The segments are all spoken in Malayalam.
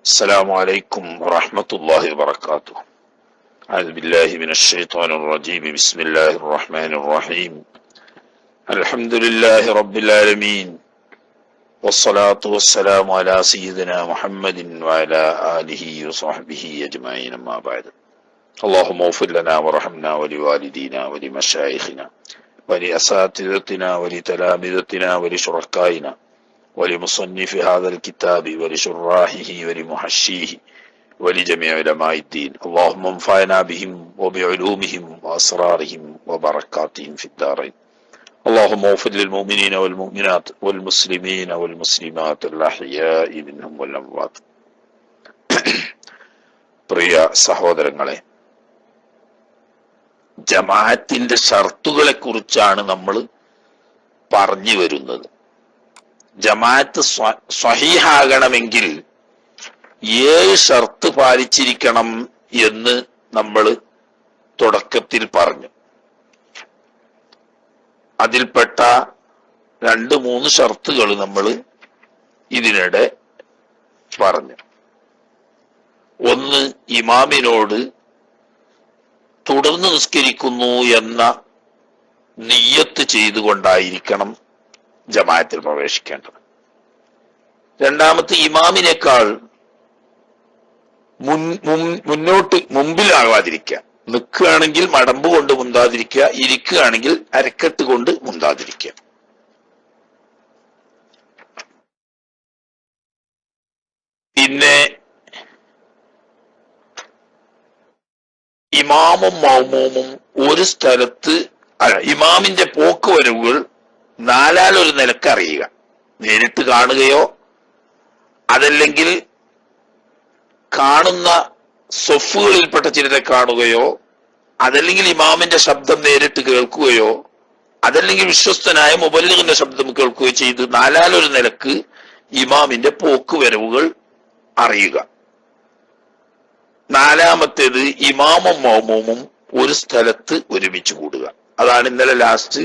السلام عليكم ورحمة الله وبركاته. أعوذ بالله من الشيطان الرجيم. بسم الله الرحمن الرحيم. الحمد لله رب العالمين، والصلاة والسلام على سيدنا محمد وعلى آله وصحبه أجمعين، أما بعد. اللهم اغفر لنا وارحمنا ولوالدينا ولمشايخنا ولأساتذتنا ولتلامذتنا ولشركائنا ولمصنف هذا الكتاب ولشراحه ولمحشيه ولجميع علماء الدين. اللهم انفعنا بهم وبعلومهم وأسرارهم وبركاتهم في الدارين. اللهم اغفر للمؤمنين والمؤمنات والمسلمين والمسلمات الأحياء منهم والأموات. പ്രിയ സഹോദരങ്ങളെ, ജമാഅത്തിന്റെ ഷർത്തുകളെ കുറിച്ചാണ് നമ്മൾ പറഞ്ഞു വരുന്നത്. ജമാഅത്ത് സ്വഹീഹാകണമെങ്കിൽ 7 ഷർത്ത് പാലിച്ചിരിക്കണം എന്ന് നമ്മൾ തുടക്കത്തിൽ പറഞ്ഞു. അതിൽപ്പെട്ട 2-3 ഷർത്തുകൾ നമ്മൾ ഇതിനിടെ പറഞ്ഞു. ഒന്ന്, ഇമാമിനോട് തുടർന്ന് നിസ്കരിക്കുന്നു എന്ന നിയ്യത്ത് ചെയ്തുകൊണ്ടായിരിക്കണം ജമാഅത്തിൽ പ്രവേശിക്കേണ്ടത്. രണ്ടാമത്തെ, ഇമാമിനേക്കാൾ മുമ്പിലാകാതിരിക്കുക. നിൽക്കുകയാണെങ്കിൽ മടമ്പ് കൊണ്ട് മുന്താതിരിക്കുക, ഇരിക്കുകയാണെങ്കിൽ അരക്കെട്ട് കൊണ്ട് മുന്താതിരിക്കുക. പിന്നെ ഇമാമും മൗമൂമും ഒരു സ്ഥലത്ത് ഇമാമിന്റെ പോക്ക് വരവുകൾ 4 നിലക്ക് അറിയുക. നേരിട്ട് കാണുകയോ അതല്ലെങ്കിൽ കാണുന്ന സൊഫുകളിൽപ്പെട്ട ചിലരെ കാണുകയോ അതല്ലെങ്കിൽ ഇമാമിന്റെ ശബ്ദം നേരിട്ട് കേൾക്കുകയോ അതല്ലെങ്കിൽ വിശ്വസ്തനായ മുബല്ലിഗിന്റെ ശബ്ദം കേൾക്കുകയോ ചെയ്ത് 4 നിലക്ക് ഇമാമിന്റെ പോക്ക് വരവുകൾ അറിയുക. 4-മത്തേത്, ഇമാമും മൗമൂമും ഒരു സ്ഥലത്ത് ഒരുമിച്ച് കൂടുക. അതാണ് ഇന്നലെ ലാസ്റ്റ്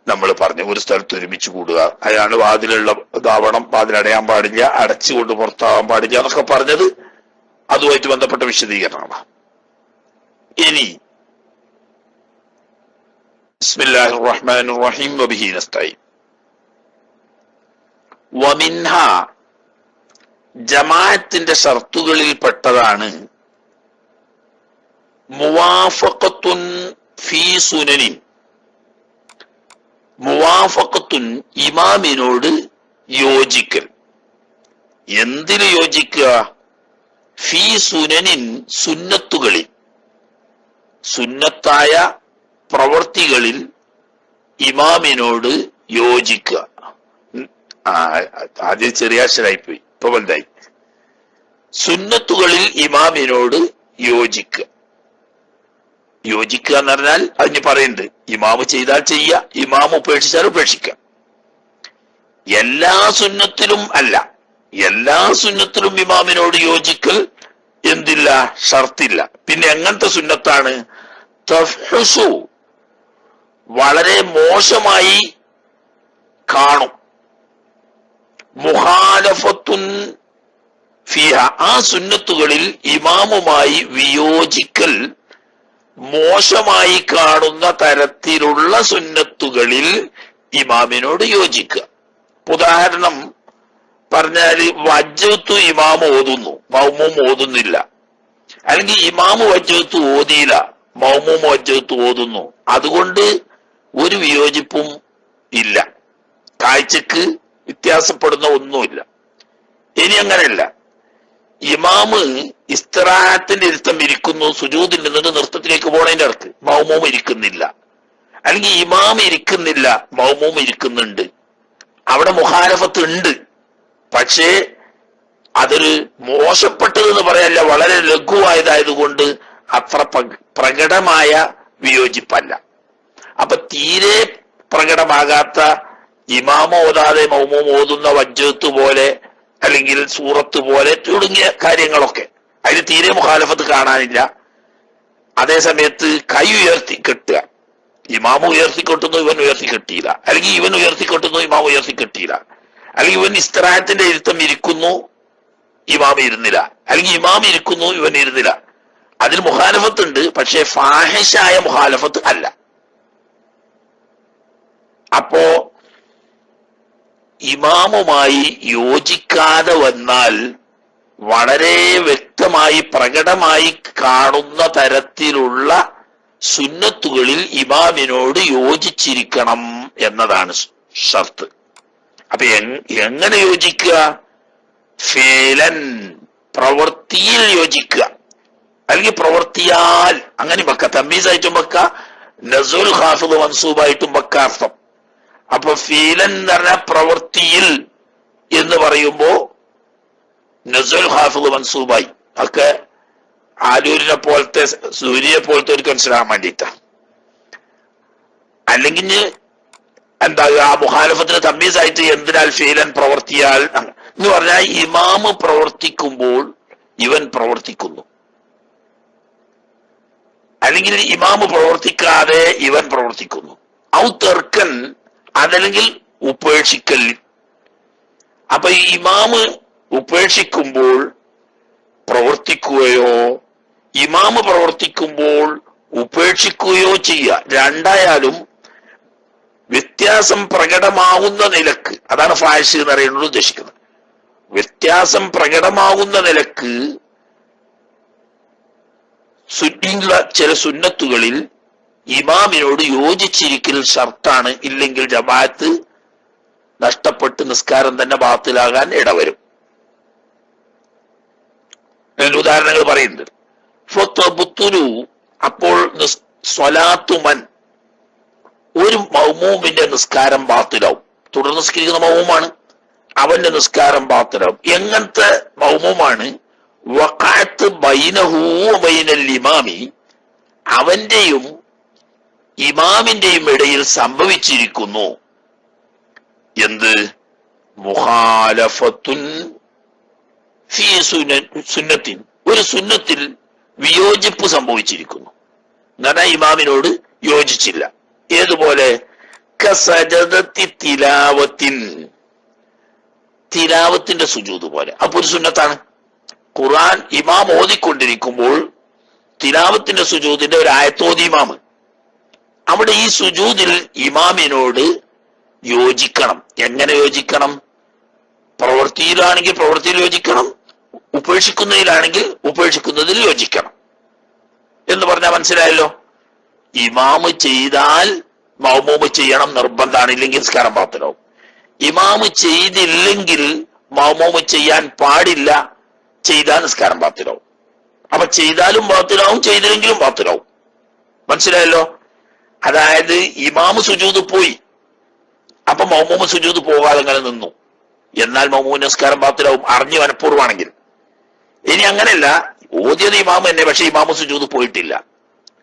നമ്മൾ പറഞ്ഞു. ഒരു സ്ഥലത്ത് ഒരുമിച്ച് കൂടുക, അയാള് വാതിലുള്ള ഇതാവണം, വാതിലടയാൻ പാടില്ല, അടച്ചുകൊണ്ട് പുറത്താവാൻ പാടില്ല എന്നൊക്കെ പറഞ്ഞത് അതുമായിട്ട് ബന്ധപ്പെട്ട വിശദീകരണമാണ്. ഇനി ബിസ്മില്ലാഹിർ റഹ്മാനിർ റഹീം വബിഹി നസ്തഈൻ. വമിൻഹ, ജമാഅത്തിന്റെ ഷർത്തുകളിൽ പെട്ടതാണ് മുവാഫഖത്തുൻ ഫീ സുനനിൻ. മുവാഫഖത്തുൻ, ഇമാമിനോട് യോജിക്കൽ. എന്തിന് യോജിക്കുക? ഫീ സുനനിൻ, സുന്നത്തുകളിൽ, സുന്നത്തായ പ്രവൃത്തികളിൽ ഇമാമിനോട് യോജിക്കുക. ആദ്യം ചെറിയ അക്ഷരായിപ്പോയി, ഇപ്പൊ വലുതായി. സുന്നത്തുകളിൽ ഇമാമിനോട് യോജിക്കുക. യോജിക്കുക എന്ന് പറഞ്ഞാൽ അതിന് പറയുന്നുണ്ട്, ഇമാമ് ചെയ്താൽ ചെയ്യുക, ഇമാമ് ഉപേക്ഷിച്ചാൽ ഉപേക്ഷിക്കുക. എല്ലാ സുന്നത്തിലും അല്ല, എല്ലാ സുന്നത്തിലും ഇമാമിനോട് യോജിക്കൽ എന്തില്ല, ഷർത്തില്ല. പിന്നെ എങ്ങനത്തെ സുന്നത്താണ്? തഫ്ഹുസു, വളരെ മോശമായി കാണും. മുഖാലഫത്തുൻ ഫിഹ, ആ സുന്നത്തുകളിൽ ഇമാമുമായി വിയോജിക്കൽ മോശമായി കാണുന്ന തരത്തിലുള്ള സുന്നത്തുകളിൽ ഇമാമിനോട് യോജിക്കുക. ഉദാഹരണം പറഞ്ഞാല്, വജ്ജത്ത് ഇമാമ് ഓതുന്നു, മൗമൂം ഓതുന്നില്ല. അല്ലെങ്കിൽ ഇമാമ് വജ്ജത്ത് ഓതിയില്ല, മൗമൂം വജ്ജത്ത് ഓതുന്നു. അതുകൊണ്ട് ഒരു വിയോജിപ്പും ഇല്ല, കാഴ്ചക്ക് വ്യത്യാസപ്പെടുന്ന ഒന്നുമില്ല. ഇനി അങ്ങനെയല്ല, ഇമാമ് ഇസ്തിറാഹത്തിന്റെ ഇരുത്തം ഇരിക്കുന്നു, സുജൂദിൽ നിന്നിട്ട് നൃത്തത്തിലേക്ക് പോണതിന്റെ അടുത്ത് മൗമൂം ഇരിക്കുന്നില്ല, അല്ലെങ്കിൽ ഇമാം ഇരിക്കുന്നില്ല, മൗമൂം ഇരിക്കുന്നുണ്ട്. അവിടെ മുഖാലഫത്ത് ഉണ്ട്, പക്ഷേ അതൊരു മോശപ്പെട്ടതെന്ന് പറയല്ല, വളരെ ലഘുവായതായതുകൊണ്ട് അത്ര പ്രകടമായ വിയോജിപ്പല്ല. അപ്പൊ തീരെ പ്രകടമാകാത്ത ഇമാമ ഓതാതെ മൗമൂം ഓതുന്ന വജ്ജത്ത് പോലെ അല്ലെങ്കിൽ സൂറത്ത് പോലെ തുടങ്ങിയ കാര്യങ്ങളൊക്കെ അതിന് തീരെ മുഖാലഫത്ത് കാണാനില്ല. അതേ സമയത്ത് കൈ ഉയർത്തി കെട്ടുക, ഇമാമ ഉയർത്തിക്കൊട്ടുന്നു, ഇവൻ ഉയർത്തി കെട്ടിയില്ല, അല്ലെങ്കിൽ ഇവൻ ഉയർത്തിക്കൊട്ടുന്നു, ഇമാമ ഉയർത്തി കെട്ടിയില്ല, അല്ലെങ്കിൽ ഇവൻ ഇസ്തിറാഹത്തിന്റെ ഇരുത്തം ഇരിക്കുന്നു, ഇമാം ഇരുന്നില്ല, അല്ലെങ്കിൽ ഇമാം ഇരിക്കുന്നു ഇവൻ ഇരുന്നില്ല. അതിൽ മുഖാലഫത്ത് ഉണ്ട്, പക്ഷെ ഫാഹിഷായ മുഖാലഫത്ത് അല്ല. അപ്പോ ഇമാമുമായി യോജിക്കാതെ വന്നാൽ വളരെ വ്യക്തമായി പ്രകടമായി കാണുന്ന തരത്തിലുള്ള സുന്നത്തുകളിൽ ഇമാമിനോട് യോജിച്ചിരിക്കണം എന്നതാണ് ഷർത്ത്. അപ്പൊ എങ്ങനെ യോജിക്കുക? ഫേലൻ, പ്രവൃത്തിയിൽ യോജിക്കുക, അല്ലെങ്കിൽ പ്രവൃത്തിയാൽ, അങ്ങനെ വെക്ക. തമ്മീസായിട്ടും വെക്ക, നസുൽ ഖാഫിദ് മൻസൂബായിട്ടും വെക്ക അർത്ഥം. അപ്പൊ ഫീലൻ എന്ന് പറഞ്ഞാൽ പ്രവൃത്തിയിൽ എന്ന് പറയുമ്പോ നസുൽ ഖാഫിദ് മൻസൂബായി. ഒക്കെ ആലൂരിനെ പോലത്തെ സൂര്യയെ പോലത്തെ ഒരു മനസ്സിലാകാൻ വേണ്ടിയിട്ടാ. അല്ലെങ്കിൽ എന്താ ആ മുഖാലഫത്തിന് തമ്മീസായിട്ട് എന്തിനാൽ ഫീലൻ പ്രവർത്തിയാൽ എന്ന് പറഞ്ഞാൽ ഇമാമ് പ്രവർത്തിക്കുമ്പോൾ ഇവൻ പ്രവർത്തിക്കുന്നു, അല്ലെങ്കിൽ ഇമാമ് പ്രവർത്തിക്കാതെ ഇവൻ പ്രവർത്തിക്കുന്നു. ഔ തെർക്കൻ, അതല്ലെങ്കിൽ ഉപേക്ഷിക്കൽ. അപ്പൊ ഈ ഇമാമ് ഉപേക്ഷിക്കുമ്പോൾ പ്രവർത്തിക്കുകയോ ഇമാമ് പ്രവർത്തിക്കുമ്പോൾ ഉപേക്ഷിക്കുകയോ ചെയ്യുക, രണ്ടായാലും വ്യത്യാസം പ്രകടമാവുന്ന നിലക്ക്, അതാണ് ഫാഹിഷ് എന്ന് പറയുന്നത് ഉദ്ദേശിക്കുന്നത്. വ്യത്യാസം പ്രകടമാവുന്ന നിലക്ക് സുന്നിയുള്ള ചില സുന്നത്തുകളിൽ ഇമാമിനോട് യോജിച്ചിരിക്കൽ ഷർത്താണ്. ഇല്ലെങ്കിൽ ജമാഅത്ത് നഷ്ടപ്പെട്ട് നിസ്കാരം തന്നെ ബാത്തിലാകാൻ ഇടവരും. അതിന് ഉദാഹരണങ്ങൾ പറയുന്നുണ്ട്. അപ്പോൾ സ്വലാത്തുമൻ, ഒരു മൗമൂമിന്റെ നിസ്കാരം ബാത്തിലാവും. തുടർന്ന് നിസ്കരിക്കുന്ന മൗമൂമാണ്, അവന്റെ നിസ്കാരം ബാത്തിലാവും. എങ്ങനത്തെ മൗമൂമാണ്? വഖഅത്ത് ബൈനഹു ബൈനൽ ഇമാമി, അവന്റെയും ഇമാമിന്റെയും ഇടയിൽ സംഭവിച്ചിരിക്കുന്നു എന്ത്? മുഖാലഫത്തുൻ ഫീ സുന്നത്തിൻ, ഒരു സുന്നത്തിൽ വിയോജിപ്പ് സംഭവിച്ചിരിക്കുന്നു. എന്നാ ഇമാമിനോട് യോജിച്ചില്ല. ഏതുപോലെ? കസജദത്തി തിലാവത്തിൻ, തിലാവത്തിന്റെ സുജൂദ് പോലെ. അപ്പൊ ഒരു സുന്നത്താണ്. ഖുർആൻ ഇമാം ഓതിക്കൊണ്ടിരിക്കുമ്പോൾ തിലാവത്തിന്റെ സുജൂദിന്റെ ഒരു ആയത്തോതി ഇമാമ്, അവിടെ ഈ സുജൂദിൽ ഇമാമിനോട് യോജിക്കണം. എങ്ങനെ യോജിക്കണം? പ്രവൃത്തിയിലാണെങ്കിൽ പ്രവൃത്തിയിൽ യോജിക്കണം, ഉപേക്ഷിക്കുന്നതിലാണെങ്കിൽ ഉപേക്ഷിക്കുന്നതിൽ യോജിക്കണം എന്ന് പറഞ്ഞാൽ മനസ്സിലായല്ലോ. ഇമാമ് ചെയ്താൽ മൗമൂമ് ചെയ്യണം നിർബന്ധമാണ്, ഇല്ലെങ്കിൽ നിസ്കാരം ബാത്തിലാവും. ഇമാമ് ചെയ്തില്ലെങ്കിൽ മൗമൂമ് ചെയ്യാൻ പാടില്ല, ചെയ്താൽ നിസ്കാരം ബാത്തിലാവും. അപ്പൊ ചെയ്താലും ബാത്തിലാവും, ചെയ്തില്ലെങ്കിലും ബാത്തിലാവും. മനസ്സിലായല്ലോ. അതായത് ഇമാമ് സുജൂദ് പോയി, അപ്പൊ മൗമൂമ് സുജൂദ് പോകാതെ അങ്ങനെ നിന്നു, എന്നാൽ മൗമൂമ് നിസ്കാരം ബാത്തിലാവും, അറിഞ്ഞു മനഃപൂർവ്വമാണെങ്കിൽ. ഇനി അങ്ങനെയല്ല, ഓതിയത് ഇമാമ് തന്നെ, പക്ഷെ ഇമാമ് സുജൂദ് പോയിട്ടില്ല,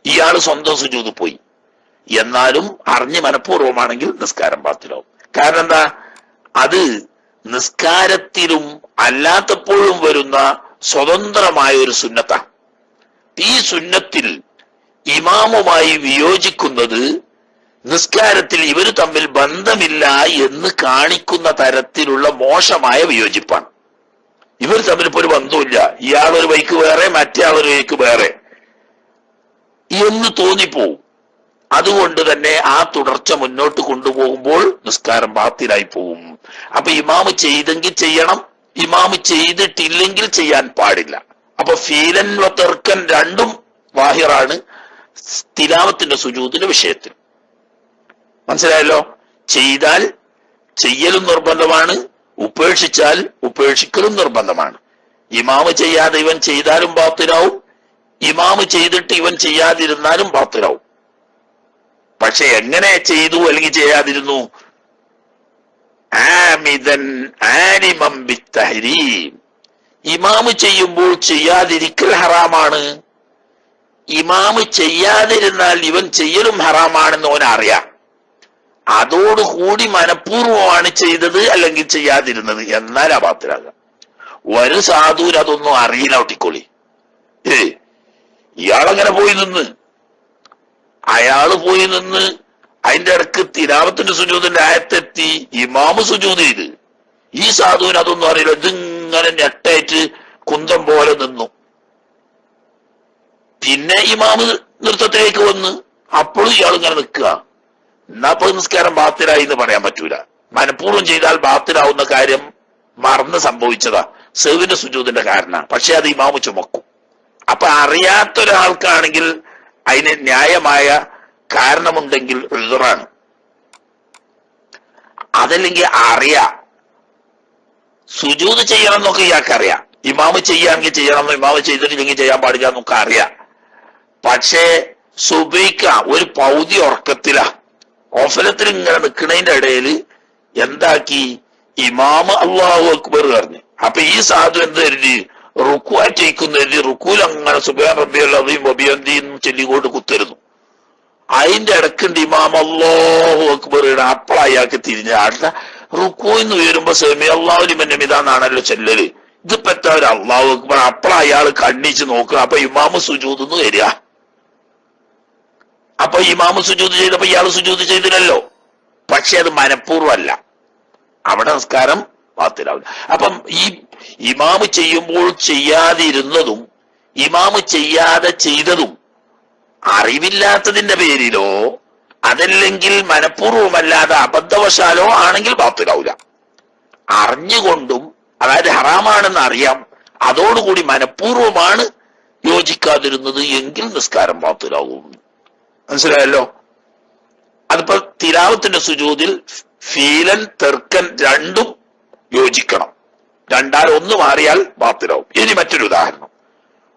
ഇയാള് സ്വന്തം സുജൂദ് പോയി, എന്നാലും അറിഞ്ഞ് മനഃപൂർവ്വമാണെങ്കിൽ നിസ്കാരം ബാത്തിലാവും. കാരണം എന്താ? അത് നിസ്കാരത്തിലും അല്ലാത്തപ്പോഴും വരുന്ന സ്വതന്ത്രമായ ഒരു സുന്നത്താ. ഈ സുന്നത്തിൽ ഇമാമുമായി വിയോജിക്കുന്നത് നിസ്കാരത്തിൽ ഇവർ തമ്മിൽ ബന്ധമില്ല എന്ന് കാണിക്കുന്ന തരത്തിലുള്ള മോശമായ വിയോജിപ്പാണ്. ഇവർ തമ്മിൽ ഇപ്പോൾ ഒരു ബന്ധമില്ല, ഇയാളൊരു വഴിക്ക് വേറെ മറ്റേ ആളൊരു വഴിക്ക് വേറെ എന്ന് തോന്നിപ്പോവും. അതുകൊണ്ട് തന്നെ ആ തുടർച്ച മുന്നോട്ട് കൊണ്ടുപോകുമ്പോൾ നിസ്കാരം ബാത്തിലായി പോവും. അപ്പൊ ഇമാമ് ചെയ്തെങ്കിൽ ചെയ്യണം, ഇമാമ് ചെയ്തിട്ടില്ലെങ്കിൽ ചെയ്യാൻ പാടില്ല. അപ്പൊ ഫീലൻ വതർക്കൻ രണ്ടും വാഹിറാണ് തിലാവത്തിന്റെ സുജൂദിന്റെ വിഷയത്തിൽ. മനസ്സിലായല്ലോ. ചെയ്താൽ ചെയ്യലും നിർബന്ധമാണ്, ഉപേക്ഷിച്ചാൽ ഉപേക്ഷിക്കലും നിർബന്ധമാണ്. ഇമാമ് ചെയ്യാതെ ഇവൻ ചെയ്താലും ബാത്തിലാവും, ഇമാമ് ചെയ്തിട്ട് ഇവൻ ചെയ്യാതിരുന്നാലും ബാത്തിലാവും. പക്ഷെ എങ്ങനെ ചെയ്തു അല്ലെങ്കിൽ ചെയ്യാതിരുന്നു? ആമിദൻ ആലിമൻ ബിത്തഹരീം, ഇമാമ് ചെയ്യുമ്പോൾ ചെയ്യാതിരിക്കൽ ഹറാമാണ്. ഇമാമ് ചെയ്യാതിരുന്നാൽ ഇവൻ ചെയ്യലും ഹറാമാണെന്ന് ഓൻ അറിയാം. അതോടുകൂടി മനഃപൂർവ്വമാണ് ചെയ്തത് അല്ലെങ്കിൽ ചെയ്യാതിരുന്നത്, എന്നാൽ ആ ബാത്തിലാകാം. ഒരു സാധുവിന് അതൊന്നും അറിയില്ല. ഒട്ടിക്കൊളി ഇയാളങ്ങനെ പോയി നിന്ന്, അയാള് പോയി നിന്ന് അതിന്റെ ഇടക്ക് തിലാവത്തിന്റെ സുജൂദിന്റെ ആയത്തെത്തി, ഇമാമ് സുജൂദ് ചെയ്ത്. ഈ സാധുവിന് അതൊന്നും അറിയില്ല. ഇതിങ്ങനെ ഞെട്ടേ എഴുന്നേറ്റ് കുന്തം പോലെ നിന്നു. പിന്നെ ഇമാമ് നൃത്തത്തിലേക്ക് വന്ന് അപ്പോഴും ഇയാൾ ഇങ്ങനെ നിൽക്കുക. എന്നാ ഇപ്പൊ നിസ്കാരം ബാത്തിലായി എന്ന് പറയാൻ പറ്റൂല. മനഃപൂർവ്വം ചെയ്താൽ ബാത്തിലാവുന്ന കാര്യം മറന്ന് സംഭവിച്ചതാ, സെഹ്വിന്റെ സുജൂദിന്റെ കാരണമാണ്. പക്ഷെ അത് ഇമാമ് ചുമക്കും. അപ്പൊ അറിയാത്ത ഒരാൾക്കാണെങ്കിൽ അതിന് ന്യായമായ കാരണമുണ്ടെങ്കിൽ ഉൾറാണ്. അതല്ലെങ്കിൽ അറിയാം, സുജൂദ് ചെയ്യണം എന്നൊക്കെ ഇയാൾക്കറിയാം. ഇമാമ് ചെയ്യാമെങ്കിൽ ചെയ്യണം, ഇമാമ് ചെയ്തിട്ടില്ലെങ്കിൽ ചെയ്യാൻ പാടില്ല എന്നൊക്കെ അറിയാം. പക്ഷേ സുബൈക്ക ഒരു പൗതി ഉറക്കത്തിലാ, ഓഫലത്തിൽ ഇങ്ങനെ നിൽക്കുന്നതിന്റെ ഇടയിൽ എന്താക്കി, ഇമാമ് അല്ലാഹു അക്ബർ പറഞ്ഞു. അപ്പൊ ഈ സാധു എന്ത് കരുതി, റുക്കുവാറ്റേക്കുന്നതിൽ റുക്കൂൽ അങ്ങനെ സുബ്ഹാന റബ്ബിയൽ അദീം വബിഹംദിഹി ചൊല്ലിക്കൊണ്ട് കുത്തരുന്നു. അതിന്റെ ഇടക്കുണ്ട് ഇമാം അല്ലാഹു അക്ബർ. അപ്പോൾ അയാൾക്ക് തിരിഞ്ഞ ആട്ട റുക്കൂന്ന് ഉയരുമ്പോ സമി അല്ലാഹു ലിമൻ ഹമിദാന്നാണല്ലോ ചെല്ലല്. ഇതിപ്പോ എത്ര ഒരു അല്ലാഹു അക്ബർ. അപ്പോൾ അയാൾ കണ്ണിച്ച് നോക്കുക. അപ്പൊ ഇമാമ് സുജൂദ് വരിക. അപ്പൊ ഇമാമ് സുജൂദ് ചെയ്തപ്പോ ഇയാൾ സുജൂദ് ചെയ്തില്ലല്ലോ. പക്ഷെ അത് മനഃപൂർവ്വമല്ല, അവിടെ നിസ്കാരം ബാത്തിലാവില്ല. അപ്പം ഈ ഇമാമ് ചെയ്യുമ്പോൾ ചെയ്യാതിരുന്നതും ഇമാമ് ചെയ്യാതെ ചെയ്തതും അറിവില്ലാത്തതിന്റെ പേരിലോ അതല്ലെങ്കിൽ മനഃപൂർവ്വമല്ലാതെ അബദ്ധവശാലോ ആണെങ്കിൽ ബാത്തിലാവില്ല. അറിഞ്ഞുകൊണ്ടും, അതായത് ഹറാമാണെന്ന് അറിയാം, അതോടുകൂടി മനഃപൂർവ്വമാണ് യോജിക്കാതിരുന്നത് എങ്കിൽ നിസ്കാരം ബാത്തിലാവും. മനസ്സിലായല്ലോ? അതിപ്പോ തിലാവത്തിന്റെ സുജൂദിൽ ഫീലൻ തെർക്കൻ രണ്ടും യോജിക്കണം. രണ്ടാൽ ഒന്ന് മാറിയാൽ ബാത്തിലാവും. ഇനി മറ്റൊരു ഉദാഹരണം,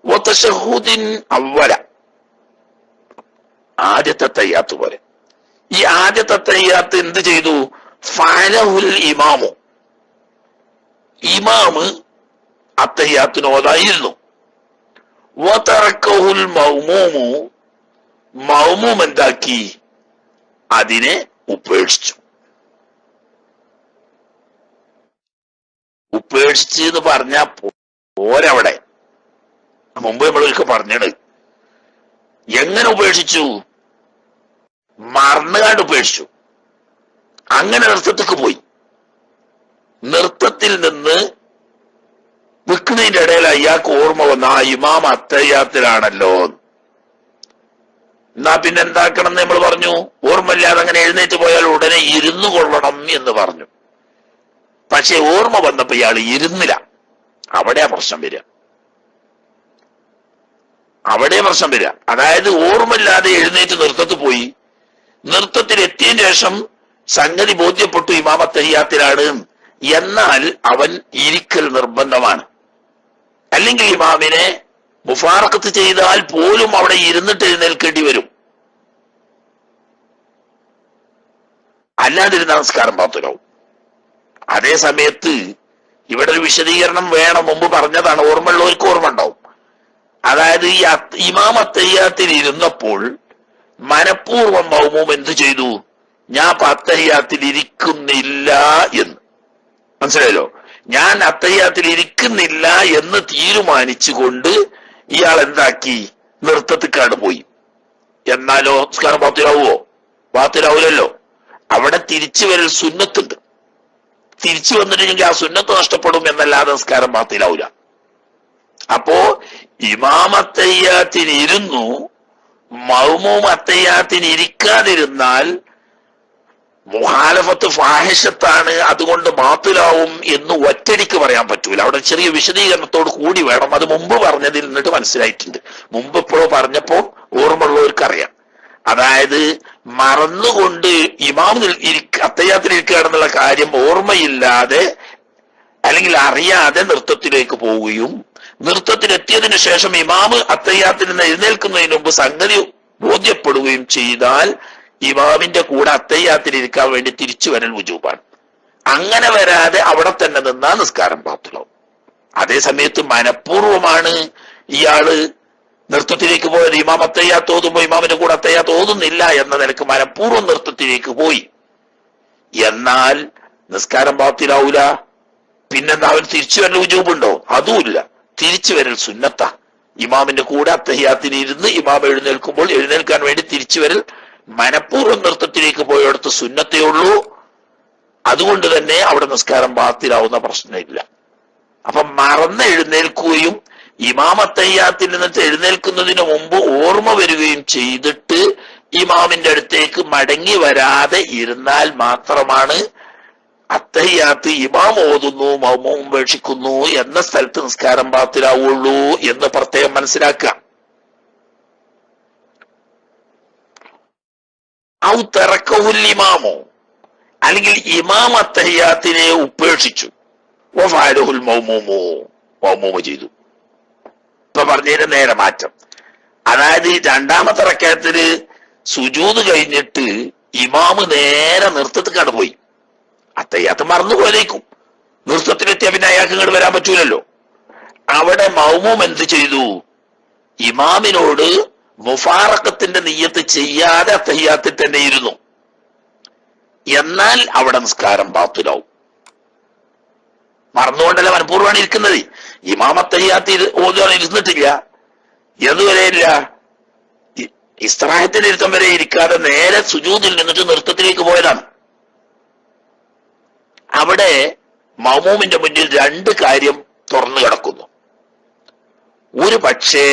വതശഹുദിൻ അവ്വല, ആദ്യത്തെ തയ്യാത്ത് പോലെ. ഈ ആദ്യത്തെ തയ്യാത്ത് എന്ത് ചെയ്തു, ഫഅലഹുൽ ഇമാമു, ഇമാമ് അത്തയ്യാത്തിന് ഓതായിരുന്നു. വതറക്കഹുൽ മൗമൂമു, മൗമൂം എന്താക്കി, അതിനെ ഉപേക്ഷിച്ചു. ഉപേക്ഷിച്ച് എന്ന് പറഞ്ഞാ പോരവിടെ, മുമ്പ് നമ്മളൊക്കെ പറഞ്ഞത്. എങ്ങനെ ഉപേക്ഷിച്ചു? മറന്നുകാണ്ട് ഉപേക്ഷിച്ചു. അങ്ങനെ നൃത്തത്തിക്ക് പോയി. നൃത്തത്തിൽ നിന്ന് വിൽക്കുന്നതിന്റെ ഇടയിൽ അയാൾക്ക് ഓർമ്മ വന്ന ആ ഇമാം അത്തയ്യാത്തിലാണല്ലോ. എന്നാ പിന്നെ എന്താക്കണം എന്ന് നമ്മൾ പറഞ്ഞു, ഓർമ്മയില്ലാതെ അങ്ങനെ എഴുന്നേറ്റ് പോയാൽ ഉടനെ ഇരുന്നു കൊള്ളണം എന്ന് പറഞ്ഞു. പക്ഷെ ഓർമ്മ വന്നപ്പോ ഇയാൾ ഇരുന്നില്ല. അവിടെയാ പ്രശ്നം വരിക. അതായത് ഓർമ്മയില്ലാതെ എഴുന്നേറ്റ് നൃത്തത്തിൽ പോയി. നൃത്തത്തിൽ എത്തിയതിനു ശേഷം സംഗതി ബോധ്യപ്പെട്ടു ഇമാം അത്തഹിയ്യാത്തിലാണ്. എന്നാൽ അവൻ ഇരിക്കൽ നിർബന്ധമാണ്. അല്ലെങ്കിൽ ഇമാമിനെ മുഫാറക്കത്ത് ചെയ്താൽ പോലും അവിടെ ഇരുന്നിട്ട് എഴുന്നേൽക്കേണ്ടി വരും. അല്ലാതിരുന്ന നമസ്കാരം ബാത്തിലാവും. അതേ സമയത്ത് ഇവിടെ ഒരു വിശദീകരണം വേണം. മുമ്പ് പറഞ്ഞതാണ്, ഓർമ്മയുള്ളവർക്ക് ഓർമ്മ ഉണ്ടാവും. അതായത് ഈ ഇമാം അത്തഹിയ്യാത്തിൽ ഇരുന്നപ്പോൾ മനഃപൂർവ്വം മൗമൂം എന്ത് ചെയ്തു, ഞാൻ അത്തഹിയ്യാത്തിൽ ഇരിക്കുന്നില്ല എന്ന്. മനസ്സിലായല്ലോ? ഞാൻ അത്തഹിയ്യാത്തിൽ ഇരിക്കുന്നില്ല എന്ന് തീരുമാനിച്ചുകൊണ്ട് ഇയാൾ എന്താക്കി, നൃത്തത്തിക്കാട് പോയി. എന്നാലോ നിസ്കാരം ബാത്തിലാവുമോ? ബാത്തിലാവൂലല്ലോ. അവിടെ തിരിച്ചു വരൽ സുന്നത്തുണ്ട്. തിരിച്ചു വന്നിട്ടുണ്ടെങ്കിൽ ആ സുന്നത്ത് നഷ്ടപ്പെടും എന്നല്ലാതെ നിസ്കാരം ബാത്തിലാവൂല. അപ്പോ ഇമാം അത്തഹിയ്യാത്തിന് ഇരുന്നു, മൗമൂം അത്തഹിയ്യാത്തിന് ഇരിക്കാതിരുന്നാൽ മുഖാലഫത്ത് ഫാഹിഷത്താണ്, അതുകൊണ്ട് ബാത്തിലാവും എന്ന് ഒറ്റടിക്ക് പറയാൻ പറ്റൂല. അവിടെ ചെറിയ വിശദീകരണത്തോട് കൂടി വേണം. അത് മുമ്പ് പറഞ്ഞതിൽ നിന്നിട്ട് മനസ്സിലായിട്ടുണ്ട്. മുമ്പ് ഇപ്പോഴോ പറഞ്ഞപ്പോ ഓർമ്മയുള്ളവർക്കറിയാം. അതായത് മറന്നുകൊണ്ട് ഇമാം അത്തഹിയ്യാത്തിൽ ഇരിക്കുകയാണെന്നുള്ള കാര്യം ഓർമ്മയില്ലാതെ അല്ലെങ്കിൽ അറിയാതെ നൃത്തത്തിലേക്ക് പോവുകയും നൃത്തത്തിലെത്തിയതിനു ശേഷം ഇമാമ് അത്തഹിയ്യാത്തിൽ നിന്ന് എഴുന്നേൽക്കുന്നതിന് മുമ്പ് സംഗതി ബോധ്യപ്പെടുകയും ചെയ്താൽ ഇമാമിന്റെ കൂടെ അത്തഹിയ്യാത്തിൽ ഇരിക്കാൻ വേണ്ടി തിരിച്ചു വരൽ വുജൂബാണ്. അങ്ങനെ വരാതെ അവിടെ തന്നെ നിന്നാ നിസ്കാരം ബാത്തിലാവും. അതേ സമയത്ത് മനഃപൂർവ്വമാണ് ഇയാള് നൃത്തത്തിലേക്ക് പോയത്. ഇമാം അത്തഹിയ്യാത്ത് ഓതുമ്പോ ഇമാമിന്റെ കൂടെ അത്തഹിയ്യാത്ത് ഓതുന്നില്ല എന്ന നിലക്ക് മനഃപൂർവ്വം നൃത്തത്തിലേക്ക് പോയി. എന്നാൽ നിസ്കാരം ബാത്തിലാവൂല. പിന്നെന്താ, അവൻ തിരിച്ചു വരൽ വുജൂബുണ്ടോ? അതുമില്ല. തിരിച്ചു വരൽ സുന്നത്താ. ഇമാമിന്റെ കൂടെ അത്തഹിയ്യാത്തിന് ഇരുന്ന് ഇമാം എഴുന്നേൽക്കുമ്പോൾ എഴുന്നേൽക്കാൻ വേണ്ടി തിരിച്ചു വരൽ മനഃപൂർവ്വം നൃത്തത്തിലേക്ക് പോയടുത്ത് സുന്നത്തേ ഉള്ളൂ. അതുകൊണ്ട് തന്നെ അവിടെ നിസ്കാരം ബാത്തിലാവുന്ന പ്രശ്നമില്ല. അപ്പൊ മറന്ന് എഴുന്നേൽക്കുകയും ഇമാമത്തയ്യാത്തിൽ നിന്നിട്ട് എഴുന്നേൽക്കുന്നതിന് മുമ്പ് ഓർമ്മ വരികയും ചെയ്തിട്ട് ഇമാമിന്റെ അടുത്തേക്ക് മടങ്ങി വരാതെ ഇരുന്നാൽ മാത്രമാണ് അത്തഹിയാത്ത് ഇമാം ഓതുന്നു മൗമൂം ഉപേക്ഷിക്കുന്നു എന്ന സ്ഥലത്ത് നിസ്കാരം ബാത്തിലാവുള്ളൂ എന്ന് പ്രത്യേകം മനസ്സിലാക്കുക. ഔ തറക്കഹുൽ ഇമാമോ, അല്ലെങ്കിൽ ഇമാം അത്തഹിയാത്തിനെ ഉപേക്ഷിച്ചു, വഫഅലഹുൽ മൗമൂമു, മൗമൂമ് ചെയ്തു. ഇപ്പൊ പറഞ്ഞതിന്റെ നേരെ മാറ്റം. അതായത് രണ്ടാമത്തെ റക്അത്തില് സുജൂദ് കഴിഞ്ഞിട്ട് ഇമാമ് നേരെ നൃത്തത്തിൽ പോയി, അത്തഹിയാത്ത് മറന്നുപോലേക്കും. നൃത്തത്തിലെത്തിയ പിന്നെ അയാൾക്ക് ഇങ്ങോട്ട് വരാൻ പറ്റൂലല്ലോ. അവിടെ മൗമൂം എന്ത് ചെയ്തു? ഇമാമിനോട് മുഫാറക്കത്തിന്റെ നിയ്യത്ത് ചെയ്യാതെ അത്തഹിയാത്തിൽ തന്നെ ഇരുന്നു. എന്നാൽ അവിടെ നിസ്കാരം ബാത്തിലാവും. മറന്നുകൊണ്ടല്ല മനഃപൂർവ്വമാണ് ഇരിക്കുന്നത്. ഇമാം അത്തഹിയാത്തിൽ ഓതുവാൻ ഇരുന്നിട്ടില്ല, എതുവരെയില്ല, ഇസ്തിറാഹത്തിന്റെ ഇരുത്തം വരെ ഇരിക്കാതെ നേരെ സുജൂദിൽ നിന്നിട്ട് നൃത്തത്തിലേക്ക് പോയതാണ്. അവിടെ മൗമൂമിന്റെ മുന്നിൽ രണ്ട് കാര്യം തുറന്നു കിടക്കുന്നു. ഒരു പക്ഷേ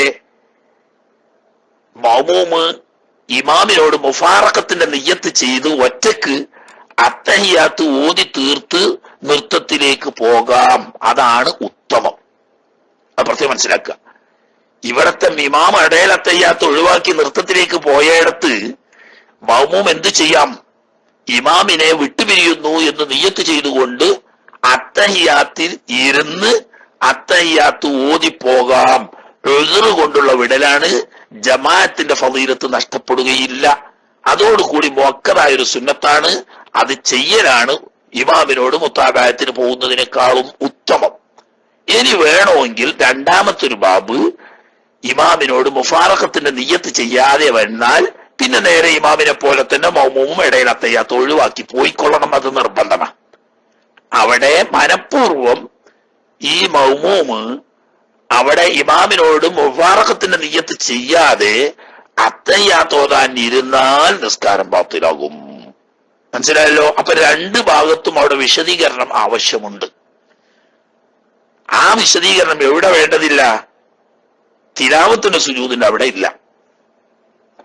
മൗമൂമ് ഇമാമിനോട് മുഫാറക്കത്തിന്റെ നിയ്യത്ത് ചെയ്ത് ഒറ്റക്ക് അത്തഹിയാത്ത് ഓതി തീർത്ത് നൃത്തത്തിലേക്ക് പോകാം, അതാണ് ഉത്തമം. അത് പ്രത്യേകം മനസ്സിലാക്കുക. ഇവിടത്തെ ഇമാം ഇടയിൽ അത്തഹിയാത്ത് ഒഴിവാക്കി നൃത്തത്തിലേക്ക് പോയയിടത്ത് മൗമൂം എന്ത് ചെയ്യാം? ഇമാമിനെ വിട്ടുപിരിയുന്നു എന്ന് നിയ്യത്ത് ചെയ്തുകൊണ്ട് അത്തഹിയാത്തിൽ ഇരുന്ന് അത്തഹിയാത്ത് ഓതിപ്പോകാം. ഉസ്റ് കൊണ്ടുള്ള വിടലാണ്. ജമാഅത്തിന്റെ ഫളീലത്ത് നഷ്ടപ്പെടുകയില്ല. അതോടുകൂടി മുഅക്കദായൊരു സുന്നത്താണ്. അത് ചെയ്യലാണ് ഇമാമിനോട് മുത്താബഅത്തിന് പോകുന്നതിനേക്കാളും ഉത്തമം. ഇനി വേണമെങ്കിൽ രണ്ടാമത്തൊരു ബാബ്, ഇമാമിനോട് മുഫാറഖത്തിന്റെ നിയ്യത്ത് ചെയ്യാതെ വന്നാൽ പിന്നെ നേരെ ഇമാമിനെ പോലെ തന്നെ മൗമൂമും ഇടയിൽ അത്തഹിയാത്ത് ഒഴിവാക്കി പോയിക്കൊള്ളണം. അത് നിർബന്ധമാണ്. അവിടെ മനഃപൂർവം ഈ മൗമൂമ് അവിടെ ഇമാമിനോട് മുഫാറഖത്തിന്റെ നിയ്യത്ത് ചെയ്യാതെ അത്തഹിയാത്ത് ഓതാൻ ഇരുന്നാൽ നിസ്കാരം ബാത്തിലാകും. മനസ്സിലായല്ലോ? അപ്പൊ രണ്ട് ഭാഗത്തും അവിടെ വിശദീകരണം ആവശ്യമുണ്ട്. ആ വിശദീകരണം എവിടെ വേണ്ടതില്ല? തിലാവത്തിന്റെ സുജൂദിന്റെ അവിടെ ഇല്ല.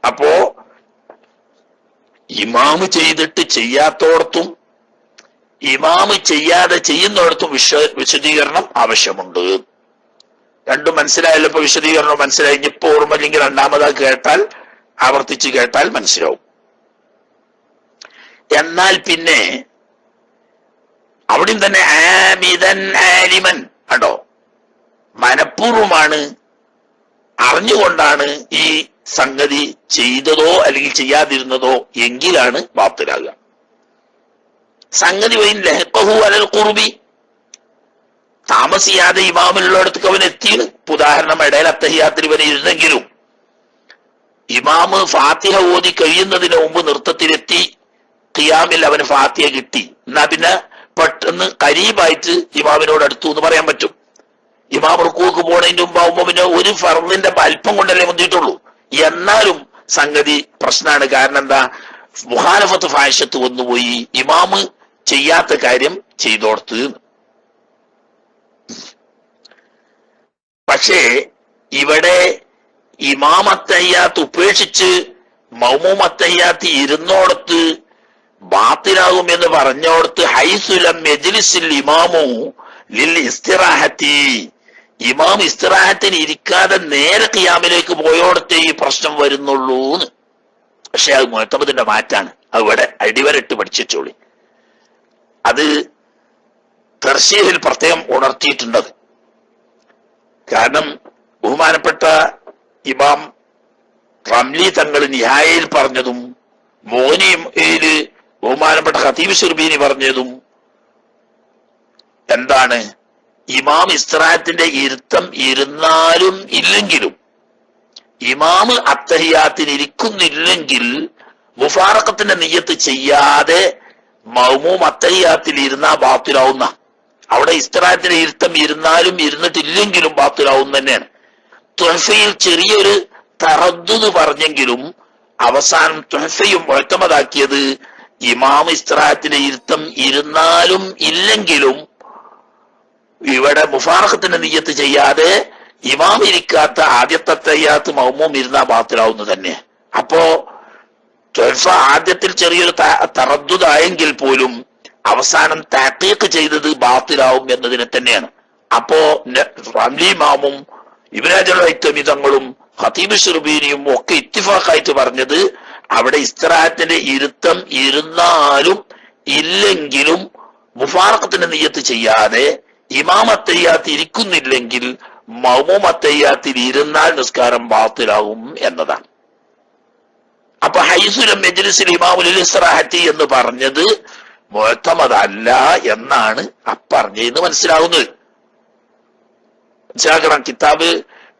അപ്പോ ഇമാമ് ചെയ്തിട്ട് ചെയ്യാത്തോടത്തും ഇമാമ് ചെയ്യാതെ ചെയ്യുന്നിടത്തും വിശദീകരണം ആവശ്യമുണ്ട്. രണ്ടും മനസ്സിലായല്ലോ? ഇപ്പൊ വിശദീകരണം മനസ്സിലായി. ഇപ്പൊ ഓർമ്മയില്ലെങ്കിൽ രണ്ടാമതാ കേട്ടാൽ, ആവർത്തിച്ച് കേട്ടാൽ മനസ്സിലാവും. എന്നാൽ പിന്നെ അവിടെയും തന്നെ ആമിദൻ ആലിമൻ കണ്ടോ, മനഃപൂർവമാണ്, അറിഞ്ഞുകൊണ്ടാണ് ഈ സംഗതി ചെയ്തതോ അല്ലെങ്കിൽ ചെയ്യാതിരുന്നതോ എങ്കിലാണ് ബാത്തിലാകുക. സംഗതി വൈൻ ലഹഖഹു അലൽ ഖുർബി, താമസിയാതെ ഇമാമിലുള്ളിടത്തേക്ക് അവൻ എത്തിയാണ്. ഉദാഹരണം, ഇടയിൽ അത്തഹിയാത്തിൽ ഇവൻ ഇരുന്നെങ്കിലും ഇമാമ് ഫാത്തിഹ ഓതി കഴിയുന്നതിന് മുമ്പ് നൃത്തത്തിലെത്തി, ഖിയാമിൽ അവന് ഫാത്തിഹ കിട്ടി. എന്നാ പിന്നെ പെട്ടെന്ന് കരീബായിട്ട് ഇമാമിനോട് അടുത്തു എന്ന് പറയാൻ പറ്റും. ഇമാം റുക്കൂക്ക് പോണതിന്റെ മുമ്പാവുമ്പോ പിന്നെ ഒരു ഫർദിന്റെ അല്പം കൊണ്ടല്ലേ മുന്തിയിട്ടുള്ളൂ. എന്നാലും സംഗതി പ്രശ്നമാണ്. കാരണം എന്താ? മുഖാലഫത്ത് ഫാഹിഷത്ത് വന്നുപോയി, ഇമാമ് ചെയ്യാത്ത കാര്യം ചെയ്തോർത്ത്. പക്ഷേ ഇവിടെ ഇമാം അത്തഹിയാത്ത് ഉപേക്ഷിച്ച് മൗമൂം അത്തഹിയാത്ത് ഇരുന്നോടത്ത് ബാത്തിലാകും എന്ന് പറഞ്ഞോടത്ത് ഹൈസുലം യജ്ലിസിൽ ഇമാമു ലിൽ ഇസ്തിറാഹത്തി, ഇമാം ഇസ്തിറാഹത്തിന് ഇരിക്കാതെ നേരെ ഖിയാമിലേക്ക് പോയോടത്തേ ഈ പ്രശ്നം വരുന്നുള്ളൂ. പക്ഷെ അത് മുഅത്തമദിന്റെ മാറ്റാണ്. അവിടെ അടിവരട്ട് പഠിച്ചോളി. അത് തർശീഹിൽ പ്രത്യേകം ഉണർത്തിയിട്ടുണ്ടത്. കാരണം ബഹുമാനപ്പെട്ട ഇമാം റംലി തങ്ങൾ നിഹായയിൽ പറഞ്ഞതും മോനിയില് ബഹുമാനപ്പെട്ട ഖതീബ് ശുർബീനി പറഞ്ഞതും എന്താണ്? ഇമാം ഇസ്തിറാഹത്തിന്റെ ഇരുത്തം ഇരുന്നാലും ഇല്ലെങ്കിലും, ഇമാമ് അത്തഹിയാത്തിന് ഇരിക്കുന്നില്ലെങ്കിൽ മുഫാറഖത്തിന്റെ നിയ്യത്ത് ചെയ്യാതെ മൗമൂം അത്തഹിയാത്തിൽ ഇരുന്നാ ബാത്തിലാവുന്ന, അവിടെ ഇസ്തിറാഹത്തിന്റെ ഇരുത്തം ഇരുന്നാലും ഇരുന്നിട്ടില്ലെങ്കിലും ബാത്തിലാവും തന്നെയാണ്. തുഹഫയിൽ ചെറിയൊരു തറദ്ദുദ് പറഞ്ഞെങ്കിലും അവസാനം തുഹഫയും മുഅത്തമദാക്കിയത് ഇമാം ഇസ്തിറാഹത്തിന്റെ ഇരുത്തം ഇരുന്നാലും ഇല്ലെങ്കിലും ഇവിടെ മുഫാറഖത്തിന്റെ നിയ്യത്ത് ചെയ്യാതെ ഇമാം ഇരിക്കാത്ത ആദ്യത്തെ തയ്യാത്ത് മൗമൂം ഇരുന്നാ ബാത്തിലാവുന്നു തന്നെ. അപ്പോ ത്വൽഫ ആദ്യത്തിൽ ചെറിയൊരു തറദ്ദുദായെങ്കിൽ പോലും അവസാനം തഹ്ഖീഖ് ചെയ്തത് ബാത്തിലാവും എന്നതിനെ തന്നെയാണ്. അപ്പോ റംലി ഇമാമും ഇബ്നു ഹജർ ഹൈതമി തങ്ങളും ഖതീബ് ശുർബീനിയും ഒക്കെ ഇത്തിഫാഖായിട്ട് പറഞ്ഞത് അവിടെ ഇസ്തിറാഹത്തിന്റെ ഇരുത്തം ഇരുന്നാലും ഇല്ലെങ്കിലും മുഫാറഖത്തിന്റെ നിയ്യത്ത് ചെയ്യാതെ ഇമാം അത്തയ്യാത്ത് ഇരിക്കുന്നില്ലെങ്കിൽ മൗമൂം അത്തയ്യാത്തിൽ ഇരുന്നാൽ നിസ്കാരം ബാത്തിലാവും എന്നതാണ്. അപ്പൊ ഹൈസുലം മജ്ലിസിൽ ഇമാമുൽ ഇസ്തിറാഹത്തി എന്ന് പറഞ്ഞത് മുഅ്തമദല്ല എന്നാണ് അപ്പറഞ്ഞെന്ന് മനസ്സിലാവുന്നത്. മനസ്സിലാക്കണം. കിതാബ്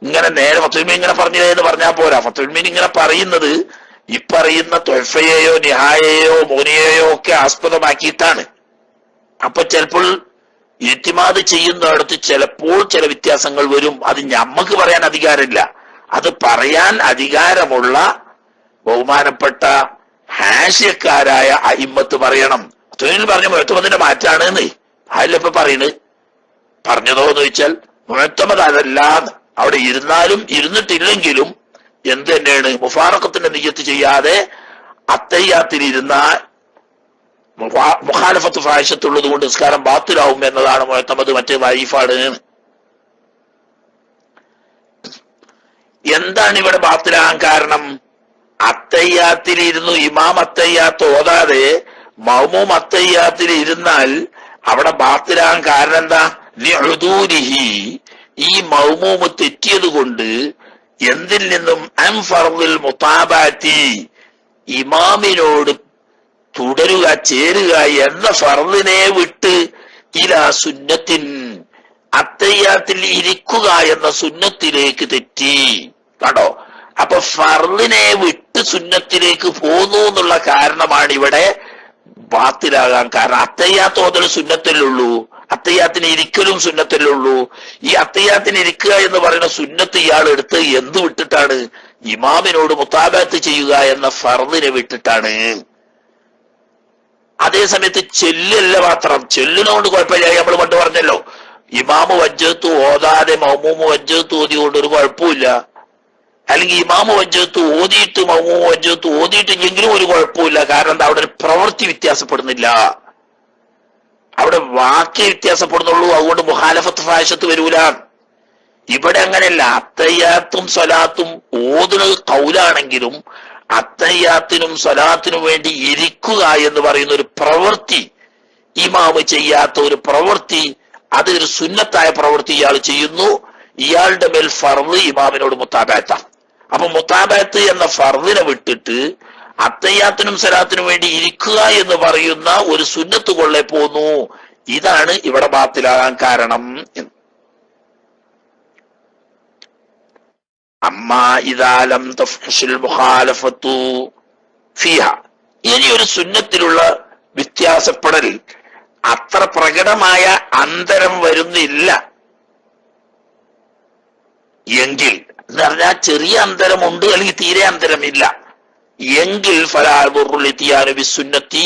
ഇങ്ങനെ നേരെ ഫത്ഹുൽ മീൻ ഇങ്ങനെ പറഞ്ഞില്ലേ എന്ന് പറഞ്ഞാൽ പോരാ. ഫത്ഹുൽ മീൻ ഇങ്ങനെ പറയുന്നത് ഈ പറയുന്ന തുഹ്ഫയെയോ നിഹായയോ മോനിയെയോ ഒക്കെ ആസ്പദമാക്കിയിട്ടാണ്. അപ്പൊ ചിലപ്പോൾ ഇത്തിമാദ് ചെയ്യുന്നിടത്ത് ചിലപ്പോൾ ചില വ്യത്യാസങ്ങൾ വരും. അത് ഞമ്മക്ക് പറയാൻ അധികാരമില്ല. അത് പറയാൻ അധികാരമുള്ള ബഹുമാനപ്പെട്ട ഹാഷ്യക്കാരായ അയിമ്മത്ത് പറയണം. തൊഴിൽ പറഞ്ഞ മുഅ്തമദിന്റെ മാറ്റാണ് എന്ന് അതിലിപ്പോ പറയുന്നത്. പറഞ്ഞതോ എന്ന് ചോദിച്ചാൽ മുഅ്തമദ് അതല്ല. അവിടെ ഇരുന്നാലും ഇരുന്നിട്ടില്ലെങ്കിലും എന്ത് തന്നെയാണ് മുഫാറഖത്തിന്റെ നിയ്യത്ത് ചെയ്യാതെ അത്തയ്യാത്തിൽ ഇരുന്നാൽ മുഖാലഫത്ത് ഫാഹിഷത്തുള്ളത് കൊണ്ട് നിസ്കാരം ബാത്തിലാവും എന്നതാണ് മുഅ്തമദ്. മറ്റേ വൈഫാണ്. എന്താണ് ഇവിടെ ബാത്തിലാകാൻ കാരണം? അത്തയ്യാത്തിൽ ഇരുന്നു ഇമാം അത്തയ്യാത്ത് ഓതാതെ മൗമൂം അത്തയ്യാത്തിൽ ഇരുന്നാൽ അവിടെ ബാത്തിലാകാൻ കാരണം എന്താ? ലിഉദൂരിഹി, ഈ മൗമൂമ് തെറ്റിയത് കൊണ്ട്. എന്തിൽ നിന്നും? അൻ ഫർദിൽ മുതാബാത്തി, ഇമാമിനോട് തുടരുക ചേരുക എന്ന ഫർദിനെ വിട്ട് ഇലാ സുന്നത്തിൻ, അത്തയ്യാത്തിൽ ഇരിക്കുക എന്ന സുന്നത്തിലേക്ക് തെറ്റി. കണ്ടോ? അപ്പൊ ഫർദിനെ വിട്ട് സുന്നത്തിലേക്ക് പോന്നു എന്നുള്ള കാരണമാണ് ഇവിടെ ബാത്തിലാകാൻ കാരണം. അത്തയ്യാത്ത് ഓതൽ സുന്നത്തിലുള്ളൂ, അത്തയ്യാത്തിന് ഇരിക്കലും സുന്നത്തിലുള്ളൂ. ഈ അത്തയ്യാത്തിന് ഇരിക്കുക എന്ന് പറയുന്ന സുന്നത്ത് ഇയാൾ എടുത്ത് എന്ത് വിട്ടിട്ടാണ്? ഇമാമിനോട് മുതാബത്ത് ചെയ്യുക എന്ന ഫർദിനെ വിട്ടിട്ടാണ്. അതേ സമയത്ത് ചെല്ലല്ല മാത്രം, ചെല്ലിനോണ്ട് കുഴപ്പമില്ല. നമ്മൾ പണ്ട് പറഞ്ഞല്ലോ, ഇമാമ് വജ്ജത്ത് ഓതാതെ മൗമൂമ് വജ്ജത്ത് ഓതിയോണ്ട് ഒരു കുഴപ്പമില്ല. അല്ലെങ്കിൽ ഇമാമ് വജ്ജത്ത് ഓതിയിട്ട് മൗമൂമ് വജ്ജത്ത് ഓതിയിട്ടില്ലെങ്കിലും ഒരു കുഴപ്പമില്ല. കാരണം എന്താ? അവിടെ ഒരു പ്രവൃത്തി വ്യത്യാസപ്പെടുന്നില്ല, അവിടെ വാക്യ വ്യത്യാസപ്പെടുന്നുള്ളൂ. അതുകൊണ്ട് മുഖാലഫത്ത് ഫാഹിഷത്ത് വരൂല. ഇവിടെ അങ്ങനെയല്ല. അത്തയ്യാത്തും സ്വലാത്തും ഓതുന്നത് ഖൗലാണെങ്കിലും അത്തയ്യാത്തിനും സ്വലാത്തിനും വേണ്ടി ഇരിക്കുക എന്ന് പറയുന്ന ഒരു പ്രവൃത്തി, ഇമാമ് ചെയ്യാത്ത ഒരു പ്രവൃത്തി, അതൊരു സുന്നത്തായ പ്രവൃത്തി ഇയാൾ ചെയ്യുന്നു. ഇയാളുടെ മേൽ ഫർദ് ഇമാമിനോട് മുതാബഅത്താണ്. അപ്പൊ മുതാബഅത്ത് എന്ന ഫർദിനെ വിട്ടിട്ട് അത്തയ്യാത്തിനും സ്വലാത്തിനും വേണ്ടി ഇരിക്കുക എന്ന് പറയുന്ന ഒരു സുന്നത്ത് കൊള്ളെ പോന്നു. ഇതാണ് ഇവിടെ ബാത്തിലാകാൻ കാരണം. അമ്മാ ഇദാ ലം തഫ്ഹിൽ മുഖാലഫത്തു ഫിഹ, ഇനി ഒരു സുന്നത്തിലുള്ള വ്യത്യാസപ്പെടൽ അത്ര പ്രകടമായ അന്തരം വരുന്നില്ല എങ്കിൽ, എന്ന് പറഞ്ഞാൽ ചെറിയ അന്തരമുണ്ട് അല്ലെങ്കിൽ തീരെ അന്തരമില്ല എങ്കിൽ ഫലാ യദുറു ഇത്യാനു ബിസുന്നത്തി,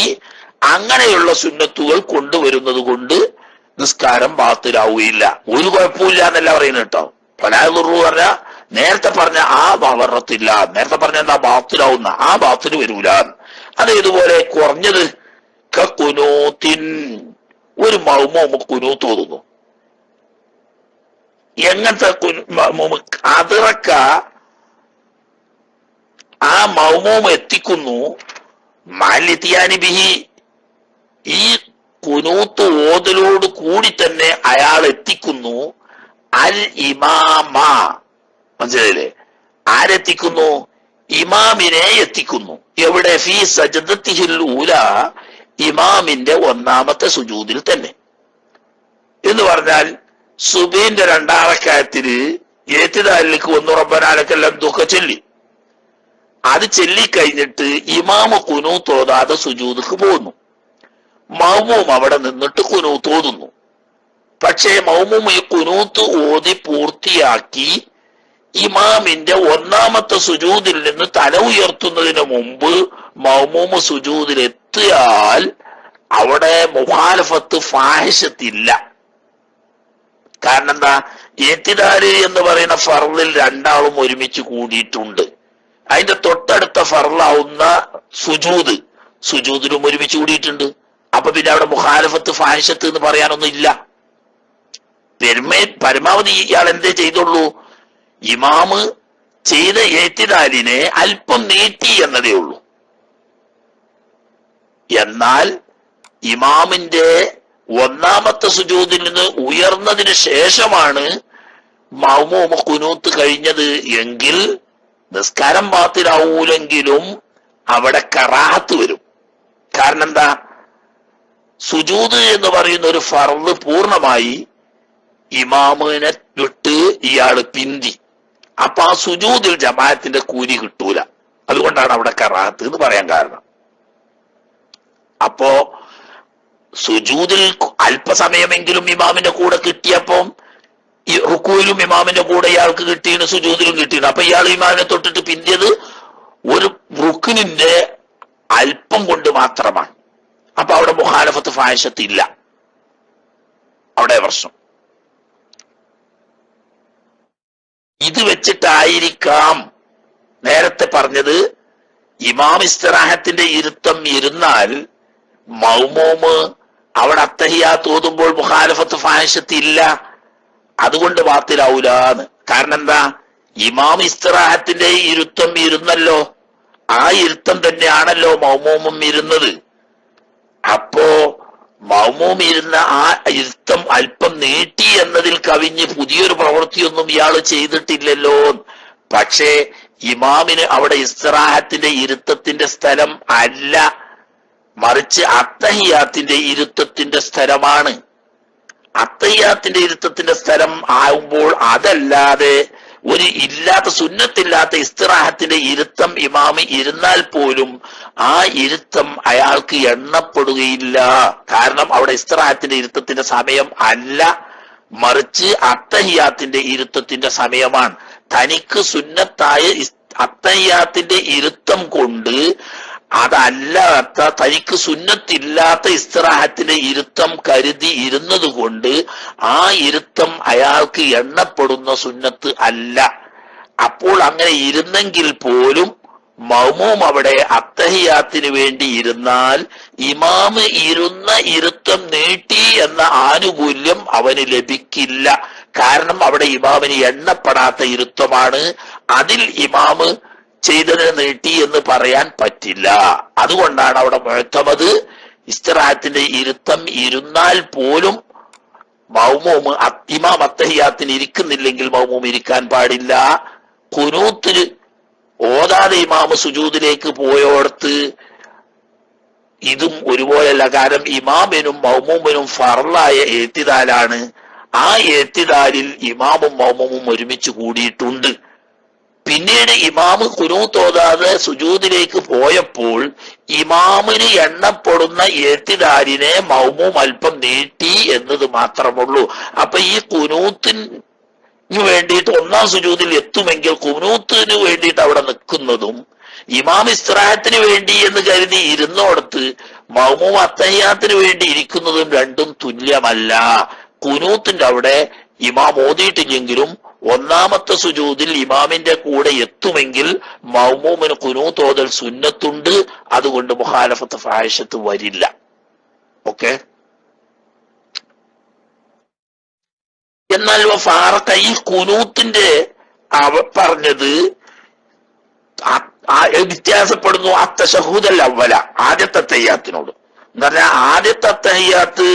അങ്ങനെയുള്ള സുന്നത്തുകൾ കൊണ്ടുവരുന്നത് കൊണ്ട് നിസ്കാരം ബാത്തിലാവുകയില്ല. ഒരു കുഴപ്പമില്ല എന്നല്ല പറയുന്നത് കേട്ടോ. ഫലാ യദുറു പറഞ്ഞാൽ നേരത്തെ പറഞ്ഞ ആ വർറത്തില്ല, നേരത്തെ പറഞ്ഞ എന്താ? ബാത്തിലാവുന്ന ആ ബാത്തിൽ വരൂല. അത് ഇതുപോലെ കുറഞ്ഞത് കുനൂത്തിൻ, ഒരു മൗമൂമ് കുനൂത്ത് ഓതുന്നു. എങ്ങനത്തെ അതിറക്ക ആ മൗമൂമ് എത്തിക്കുന്നു മാലിത്യാനി ബിഹി, ഈ കുനൂത്ത് ഓതലോട് കൂടി തന്നെ അയാൾ എത്തിക്കുന്നു അൽ ഇമാമ. മനസ്സിലായില്ലേ? ആരെത്തിക്കുന്നു? ഇമാമിനെ എത്തിക്കുന്നു. എവിടെ? ഫീ സജ്ദത്തിഹിൽ ഊല, ഇമാമിന്റെ ഒന്നാമത്തെ സുജൂദിൽ തന്നെ. എന്ന് പറഞ്ഞാൽ സുബീന്റെ രണ്ടാം റക്അത്തിന് ഏത്തിദാലിലേക്ക് ഒന്ന് റബ്ബനാ ലക്കൽ ഹംദു ഒക്കെ ചൊല്ലി, അത് ചൊല്ലിക്കഴിഞ്ഞിട്ട് ഇമാമ് കുനൂത്ത് ഓതാതെ സുജൂദിക്ക് പോകുന്നു. മൗമൂം അവിടെ നിന്നിട്ട് കുനൂത്ത് ഓതുന്നു. പക്ഷേ മൗമൂം ഈ കുനൂത്ത് ഓതി പൂർത്തിയാക്കി ഇമാമിന്റെ ഒന്നാമത്തെ സുജൂദിൽ നിന്ന് തല ഉയർത്തുന്നതിന് മുമ്പ് മൗമൂമ് സുജൂദിലെത്തിയാൽ അവിടെ മുഖാലഫത്ത് ഫാഹിഷത്തില്ല. കാരണം എന്താ, ഏത്തിദാല് എന്ന് പറയുന്ന ഫർളിൽ രണ്ടാളും ഒരുമിച്ച് കൂടിയിട്ടുണ്ട്. അതിന്റെ തൊട്ടടുത്ത ഫർളാവുന്ന സുജൂദിലും ഒരുമിച്ച് കൂടിയിട്ടുണ്ട്. അപ്പൊ പിന്നെ അവിടെ മുഖാലഫത്ത് ഫാഹിഷത്ത് എന്ന് പറയാനൊന്നും ഇല്ല. പരമാവധി ഇയാൾ എന്തേ ചെയ്തുള്ളൂ, ഇമാമ് ചെയ്ത ഏത്തിദാലിനെ അല്പം നീട്ടി എന്നതേ ഉള്ളൂ. എന്നാൽ ഇമാമിന്റെ ഒന്നാമത്തെ സുജൂദിൽ നിന്ന് ഉയർന്നതിന് ശേഷമാണ് മഅ്മൂം ഖുനൂത്ത് കഴിഞ്ഞത് എങ്കിൽ നിസ്കാരം ബാത്തിലാവൂലെങ്കിലും അവിടെ കറാഹത്ത് വരും. കാരണം എന്താ, സുജൂദ് എന്ന് പറയുന്ന ഒരു ഫർള് പൂർണ്ണമായി ഇമാമിനെ വിട്ട് ഇയാള് പിന്തി. അപ്പൊ ആ സുജൂദിൽ ജമാഅത്തിന്റെ കൂലി കിട്ടൂല. അതുകൊണ്ടാണ് അവിടെ കറാഹത്ത് എന്ന് പറയാൻ കാരണം. അപ്പോ സുജൂദിൽ അല്പസമയമെങ്കിലും ഇമാമിന്റെ കൂടെ കിട്ടിയപ്പം ഈ റുക്കൂയിലും ഇമാമിന്റെ കൂടെ ഇയാൾക്ക് കിട്ടിയാണ്, സുജൂദിലും കിട്ടിയാണ്. അപ്പൊ ഇയാൾ ഇമാമിനെ തൊട്ടിട്ട് പിന്തിയത് ഒരു റുക്കിനിന്റെ അല്പം കൊണ്ട് മാത്രമാണ്. അപ്പൊ അവിടെ മുഖാലഫത്ത് ഫാഹിഷത്ത് ഇല്ല. അവിടെ പ്രശ്നം ഇത് വെച്ചിട്ടായിരിക്കാം നേരത്തെ പറഞ്ഞത്, ഇമാം ഇസ്തിറാഹത്തിന്റെ ഇരുത്തം ഇരുന്നാൽ മഅ്മൂമ് അവിടെ അത്തഹിയ്യാത്ത് ഓതുമ്പോൾ മുഖാലഫത്ത് ഫാഹിഷത്ത് ഇല്ല, അതുകൊണ്ട് ബാത്തിലാവൂലാന്ന്. കാരണം എന്താ, ഇമാം ഇസ്തിറാഹത്തിന്റെ ഇരുത്തം ഇരുന്നല്ലോ, ആ ഇരുത്തം തന്നെയാണല്ലോ മഅ്മൂമും ഇരുന്നത്. അപ്പോ മഅ്മൂം ഇരുന്ന ആ ഇരുത്തം അല്പം നീട്ടി എന്നതിൽ കവിഞ്ഞ് പുതിയൊരു പ്രവൃത്തിയൊന്നും ഇയാൾ ചെയ്തിട്ടില്ലല്ലോ. പക്ഷേ ഇമാമിന് അവിടെ ഇസ്തിറാഹത്തിന്റെ ഇരുത്തത്തിന്റെ സ്ഥലം അല്ല, മറിച്ച് അത്തഹിയ്യാത്തിന്റെ ഇരുത്തത്തിന്റെ സ്ഥലമാണ്. അത്തഹിയ്യാത്തിന്റെ ഇരുത്തത്തിന്റെ സ്ഥലം ആവുമ്പോൾ അതല്ലാതെ ഒരു ഇല്ലാത്ത സുന്നത്തില്ലാത്ത ഇസ്തിറാഹത്തിന്റെ ഇരുത്തം ഇമാമി ഇരുന്നാൽ പോലും ആ ഇരുത്തം അയാൾക്ക് എണ്ണപ്പെടുകയില്ല. കാരണം അവിടെ ഇസ്തിറാഹത്തിന്റെ ഇരുത്തത്തിന്റെ സമയം അല്ല, മറിച്ച് അത്തഹിയ്യാത്തിന്റെ ഇരുത്തത്തിന്റെ സമയമാണ്. തനിക്ക് സുന്നത്തായ അത്തഹിയ്യാത്തിന്റെ ഇരുത്തം കൊണ്ട് അതല്ലാത്ത തനിക്ക് സുന്നത്തില്ലാത്ത ഇസ്തിറാഹത്തിന്റെ ഇരുത്തം കരുതി ഇരുന്നത് കൊണ്ട് ആ ഇരുത്തം അയാൾക്ക് എണ്ണപ്പെടുന്ന സുന്നത്ത് അല്ല. അപ്പോൾ അങ്ങനെ ഇരുന്നെങ്കിൽ പോലും മഅ്മൂം അവിടെ അത്തഹിയ്യാത്തിന് വേണ്ടി ഇരുന്നാൽ ഇമാമ് ഇരുന്ന ഇരുത്തം നീട്ടി എന്ന ആനുകൂല്യം അവന് ലഭിക്കില്ല. കാരണം അവിടെ ഇമാമിന് എണ്ണപ്പെടാത്ത ഇരുത്തമാണ്. അതിൽ ഇമാമ് ചെയ്തതിന് നീട്ടി എന്ന് പറയാൻ പറ്റില്ല. അതുകൊണ്ടാണ് അവിടെ മുഅ്തമദ് ഇസ്തിറാഹത്തിന്റെ ഇരുത്തം ഇരുന്നാൽ പോലും മഅ്മൂം ഇമാം അത്തഹിയ്യാത്തിന് ഇരിക്കുന്നില്ലെങ്കിൽ മഅ്മൂം ഇരിക്കാൻ പാടില്ല. ഖുനൂത്തിന് ഓതാതെ ഇമാമ് സുജൂദിലേക്ക് പോയോടത്ത് ഇതും ഒരുപോലെയല്ല. കാരണം ഇമാമിനും മഅ്മൂമിനും ഫർളായ ഏത്തിദാലാണ്. ആ ഏത്തിദാലിൽ ഇമാമും മഅ്മൂമും ഒരുമിച്ച് കൂടിയിട്ടുണ്ട്. പിന്നീട് ഇമാമ് ഖുനൂത്ത് ഓതാതെ സുജൂദിലേക്ക് പോയപ്പോൾ ഇമാമിന് എണ്ണപ്പെടുന്ന ഏത്തിദാലിനെ മഅ്മൂം അല്പം നീട്ടി എന്നത് മാത്രമുള്ളൂ. അപ്പൊ ഈ ഖുനൂത്തിന് വേണ്ടിയിട്ട് ഒന്നാം സുജൂദിൽ എത്തുമെങ്കിൽ ഖുനൂത്തിന് വേണ്ടിയിട്ട് അവിടെ നിൽക്കുന്നതും ഇമാം ഇസ്തിറാഹത്തിന് വേണ്ടി എന്ന് കരുതി ഇരുന്നോടത്ത് മഅ്മൂം അത്തഹിയ്യാത്തിന് വേണ്ടി ഇരിക്കുന്നതും രണ്ടും തുല്യമല്ല. ഖുനൂത്തിന്റെ അവിടെ ഇമാം ഓതിയിട്ടില്ലെങ്കിലും ഒന്നാമത്തെ സുജൂദിൽ ഇമാമിന്റെ കൂടെ എത്തുമെങ്കിൽ മഅ്മൂമിന് ഖുനൂത്ത് ഓതൽ സുന്നത്തുണ്ട്. അതുകൊണ്ട് മുഖാലഫത്ത് ഫാഹിഷത്ത് വരില്ല. ഓക്കെ. എന്നാൽ ഫാറഖ ഈ ഖുനൂത്തിന്റെ പറഞ്ഞത് വ്യത്യാസപ്പെടുന്നു അത്തശഹൂദൽ അവ്വല, ആദ്യത്തെ തഹയ്യാത്തിനോട്. എന്ന് പറഞ്ഞാൽ ആദ്യത്തെ തഹയ്യാത്ത്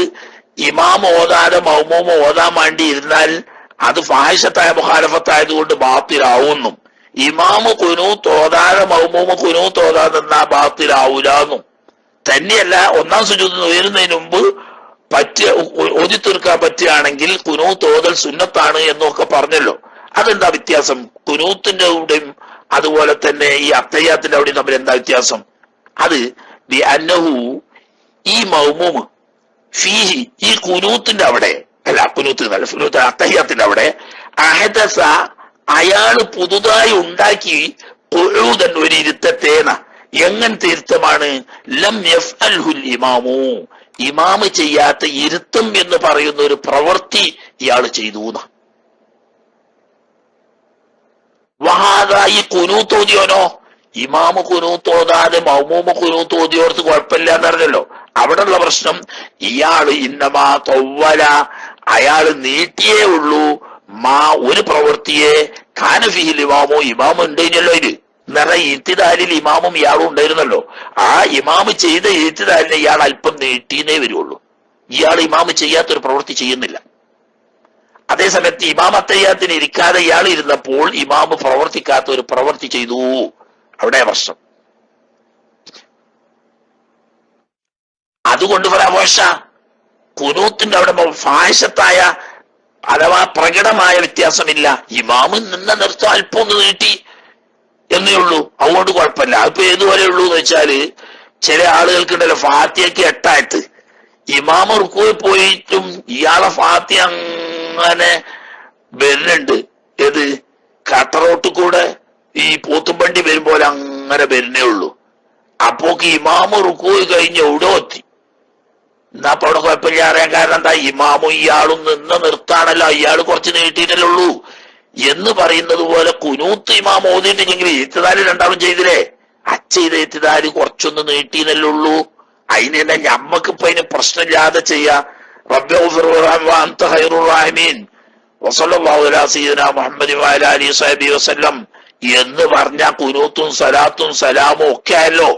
ഇമാം ഓതാതെ മഅ്മൂം ഓതാൻ വേണ്ടി ഇരുന്നാൽ അത് ഫാഹിഷത്തായ മുഖാലഫത്തായതുകൊണ്ട് ബാത്തിലാവുന്നു. ഇമാമ് ഖുനൂത്ത് ഓതാതെ മഅ്മൂം ഖുനൂത്ത് ഓതാതെ എന്നാ ബാത്തിലാവൂലെന്നും. തന്നെയല്ല, ഒന്നാം സുജൂദിൽ ഉയരുന്നതിന് മുമ്പ് ഓതി തീർക്കാൻ പറ്റുകയാണെങ്കിൽ ഖുനൂത്ത് ഓതൽ സുന്നത്താണ് എന്നൊക്കെ പറഞ്ഞല്ലോ. അതെന്താ വ്യത്യാസം? ഖുനൂത്തിന്റെ അവിടെയും അതുപോലെ തന്നെ ഈ അത്തഹിയ്യാത്തിന്റെ അവിടെയും തമ്മിൽ എന്താ വ്യത്യാസം? അത് ബി അന്നഹു ഈ മഅ്മൂം ഫീഹി ഈ ഖുനൂത്തിന്റെ അവിടെ അല്ല, ഖുനൂത്ത് അത്തഹിയ്യാത്തിന്റെ അവിടെ അഹദസ അയാള് പുതുതായി ഉണ്ടാക്കി ഖുഊദൻ ഒരു ഇരുത്തത്തേന. എങ്ങനത്തെ ഇരുത്തമാണ്? ലം യഫ്അൽഹുൽ ഇമാമു, ഇമാമ് ചെയ്യാത്ത ഇരുത്തം എന്ന് പറയുന്ന ഒരു പ്രവൃത്തി ഇയാൾ ചെയ്തു. വഹാദായി കുനൂത്തോതിയോനോ, ഇമാമ് കുനൂത്തോതാതെ മൗമൂമ് കുനൂത്തോതിയോർത്ത് കുഴപ്പമില്ല എന്നറിഞ്ഞല്ലോ. അവിടെയുള്ള പ്രശ്നം ഇയാള് ഇന്നമാ തൊവ്വല, അയാള് നീട്ടിയേ ഉള്ളൂ മാ ഒരു പ്രവൃത്തിയെ കാനഫിഹിൽ ഇമാമോ, ഇമാമ് ഉണ്ടായിരുന്നല്ലോ. ഇത് നിറയെ ഇത്തിദാലിൽ ഇമാമും ഇയാളും ഉണ്ടായിരുന്നല്ലോ. ആ ഇമാമ് ചെയ്ത ഇത്തിദാലിനെ ഇയാൾ അല്പം നീട്ടിയേ വരുള്ളൂ. ഇയാൾ ഇമാമ് ചെയ്യാത്തൊരു പ്രവൃത്തി ചെയ്യുന്നില്ല. അതേസമയത്ത് ഇമാം അത്തയ്യാത്തിന് ഇരിക്കാതെ ഇയാൾ ഇരുന്നപ്പോൾ ഇമാമ് പ്രവർത്തിക്കാത്ത ഒരു പ്രവൃത്തി ചെയ്തു. അവിടെ പ്രശ്നം. അതുകൊണ്ട് ഫലാവോഷ കുനൂത്തിന്റെ അവിടെ ഫാഹിഷത്തായ അഥവാ പ്രകടമായ വ്യത്യാസമില്ല. ഇമാമ് നിന്ന നിർത്തം അല്പം ഒന്ന് നീട്ടി എന്നേ ഉള്ളൂ. അതുകൊണ്ട് കുഴപ്പമില്ല. അതിപ്പോ ഏതുവരെ ഉള്ളൂ എന്ന് വെച്ചാല് ചില ആളുകൾക്കുണ്ടല്ലോ ഫാത്തിയക്ക് 8 ആയത്ത്, ഇമാമ റുക്കുവിൽ പോയിട്ടും ഇയാളെ ഫാത്തിയ അങ്ങനെ വരുന്നുണ്ട്. ഏത് കട്ടറോട്ട് കൂടെ ഈ പോത്തുംപണ്ടി വരുമ്പോൾ അങ്ങനെ വരുന്നേ ഉള്ളൂ. അപ്പോക്ക് ഇമാമ റുക്കുവിൽ കഴിഞ്ഞ് എവിടെ എത്തി. എന്നാ അപ്പൊ അവിടെ കുഴപ്പമില്ല അറിയാൻ കാരണം എന്താ, ഇമാമും ഇയാളും നിന്ന് നിർത്താണല്ലോ, ഇയാൾ കുറച്ച് നീട്ടിയിട്ടല്ലേ ഉള്ളൂ എന്ന് പറയുന്നത് പോലെ കുനൂത്ത് ഇമാം ഓതിയിട്ടില്ലെങ്കിൽ ഇത്തിദാല് രണ്ടാളും ചെയ്തില്ലേ, ചെയ്ത ഇത്തിദാല് കുറച്ചൊന്ന് നീട്ടിയെന്നല്ലേ ഉള്ളൂ. അതിന് തന്നെ ഞമ്മക്കിപ്പോ അതിന് പ്രശ്നമില്ലാതെ ചെയ്യാ. എന്ന് പറഞ്ഞ കുനൂത്തും സലാത്തും സലാമും ഒക്കെ ആയല്ലോ.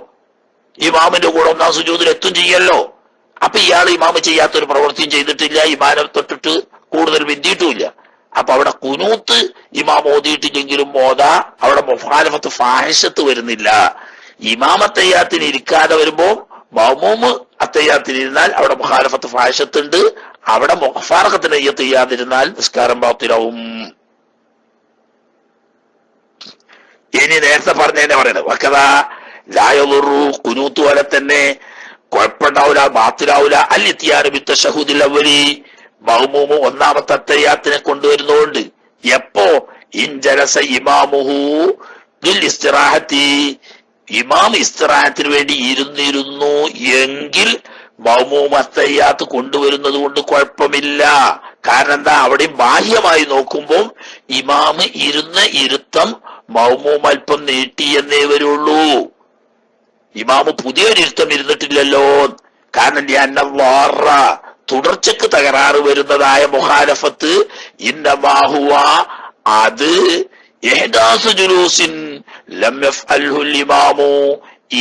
ഇമാമിന്റെ കൂടെ ഒന്നാം സുജൂദിൽ എത്തും ചെയ്യല്ലോ. അപ്പൊ ഇയാൾ ഇമാമ് ചെയ്യാത്തൊരു പ്രവൃത്തിയും ചെയ്തിട്ടില്ല, ഇമാനെ തൊട്ടിട്ട് കൂടുതൽ ബന്ധിയിട്ടുമില്ല. അപ്പൊ അവിടെ കുനൂത്ത് ഇമാം ഓതിയിട്ടില്ലെങ്കിലും ഓതാ, അവിടെ മുഖാലഫത്ത് ഫാഹിഷത്ത് വരുന്നില്ല. ഇമാം അത്തയ്യാത്തിന് ഇരിക്കാതെ വരുമ്പോ മൗമൂമ് അത്തയ്യാത്തിന് ഇരുന്നാൽ അവിടെ മുഖാലഫത്ത് ഫാഹിഷത്ത് ഉണ്ട്. അവിടെ മുഖഫാറഖത്തിന് നെയ്യത്ത് ചെയ്യാതിരുന്നാൽ നിസ്കാരം ബാത്തിലാവും. ഇനി നേരത്തെ പറഞ്ഞതന്നെ പറയണത് വക്കതാ ലായറുറു, കുനൂത്ത് പോലെ തന്നെ കുഴപ്പമുണ്ടാവൂല, ബാത്തിലാവൂല. അല്ലിത്തിയാറ് ബിത്തശഹൂദിൽ അവലി, മൗമൂമ് ഒന്നാമത്തെ അത്തയ്യാത്തിനെ കൊണ്ടുവരുന്നതുകൊണ്ട് എപ്പോ ഇൻജലസ ഇമാമുഹു ബിൽ ഇസ്തിറാഹത്തി, ഇമാം ഇസ്തിറാഹത്തിന് വേണ്ടി ഇരുന്നിരുന്നു എങ്കിൽ മൗമൂമ് അത്തയ്യാത്ത് കൊണ്ടുവരുന്നത് കൊണ്ട് കുഴപ്പമില്ല. കാരണം എന്താ, അവിടെ ബാഹ്യമായി നോക്കുമ്പോൾ ഇമാമ് ഇരുന്ന ഇരുത്തം മൗമൂം അല്പം നീട്ടി എന്നേ വരുള്ളൂ. ഇമാമ് പുതിയൊരിരുത്തം ഇരുന്നിട്ടില്ലല്ലോ. കാരണം അന്നവാറ തുടർച്ചക്ക് തകരാറ് വരുന്നതായ മുഖാലഫത്ത് ഇന്നമാഹുവ, അത് ഇഹ്ദാസു ജുലൂസിൻ ലം യഫ്അൽഹുൽ ഇമാമു,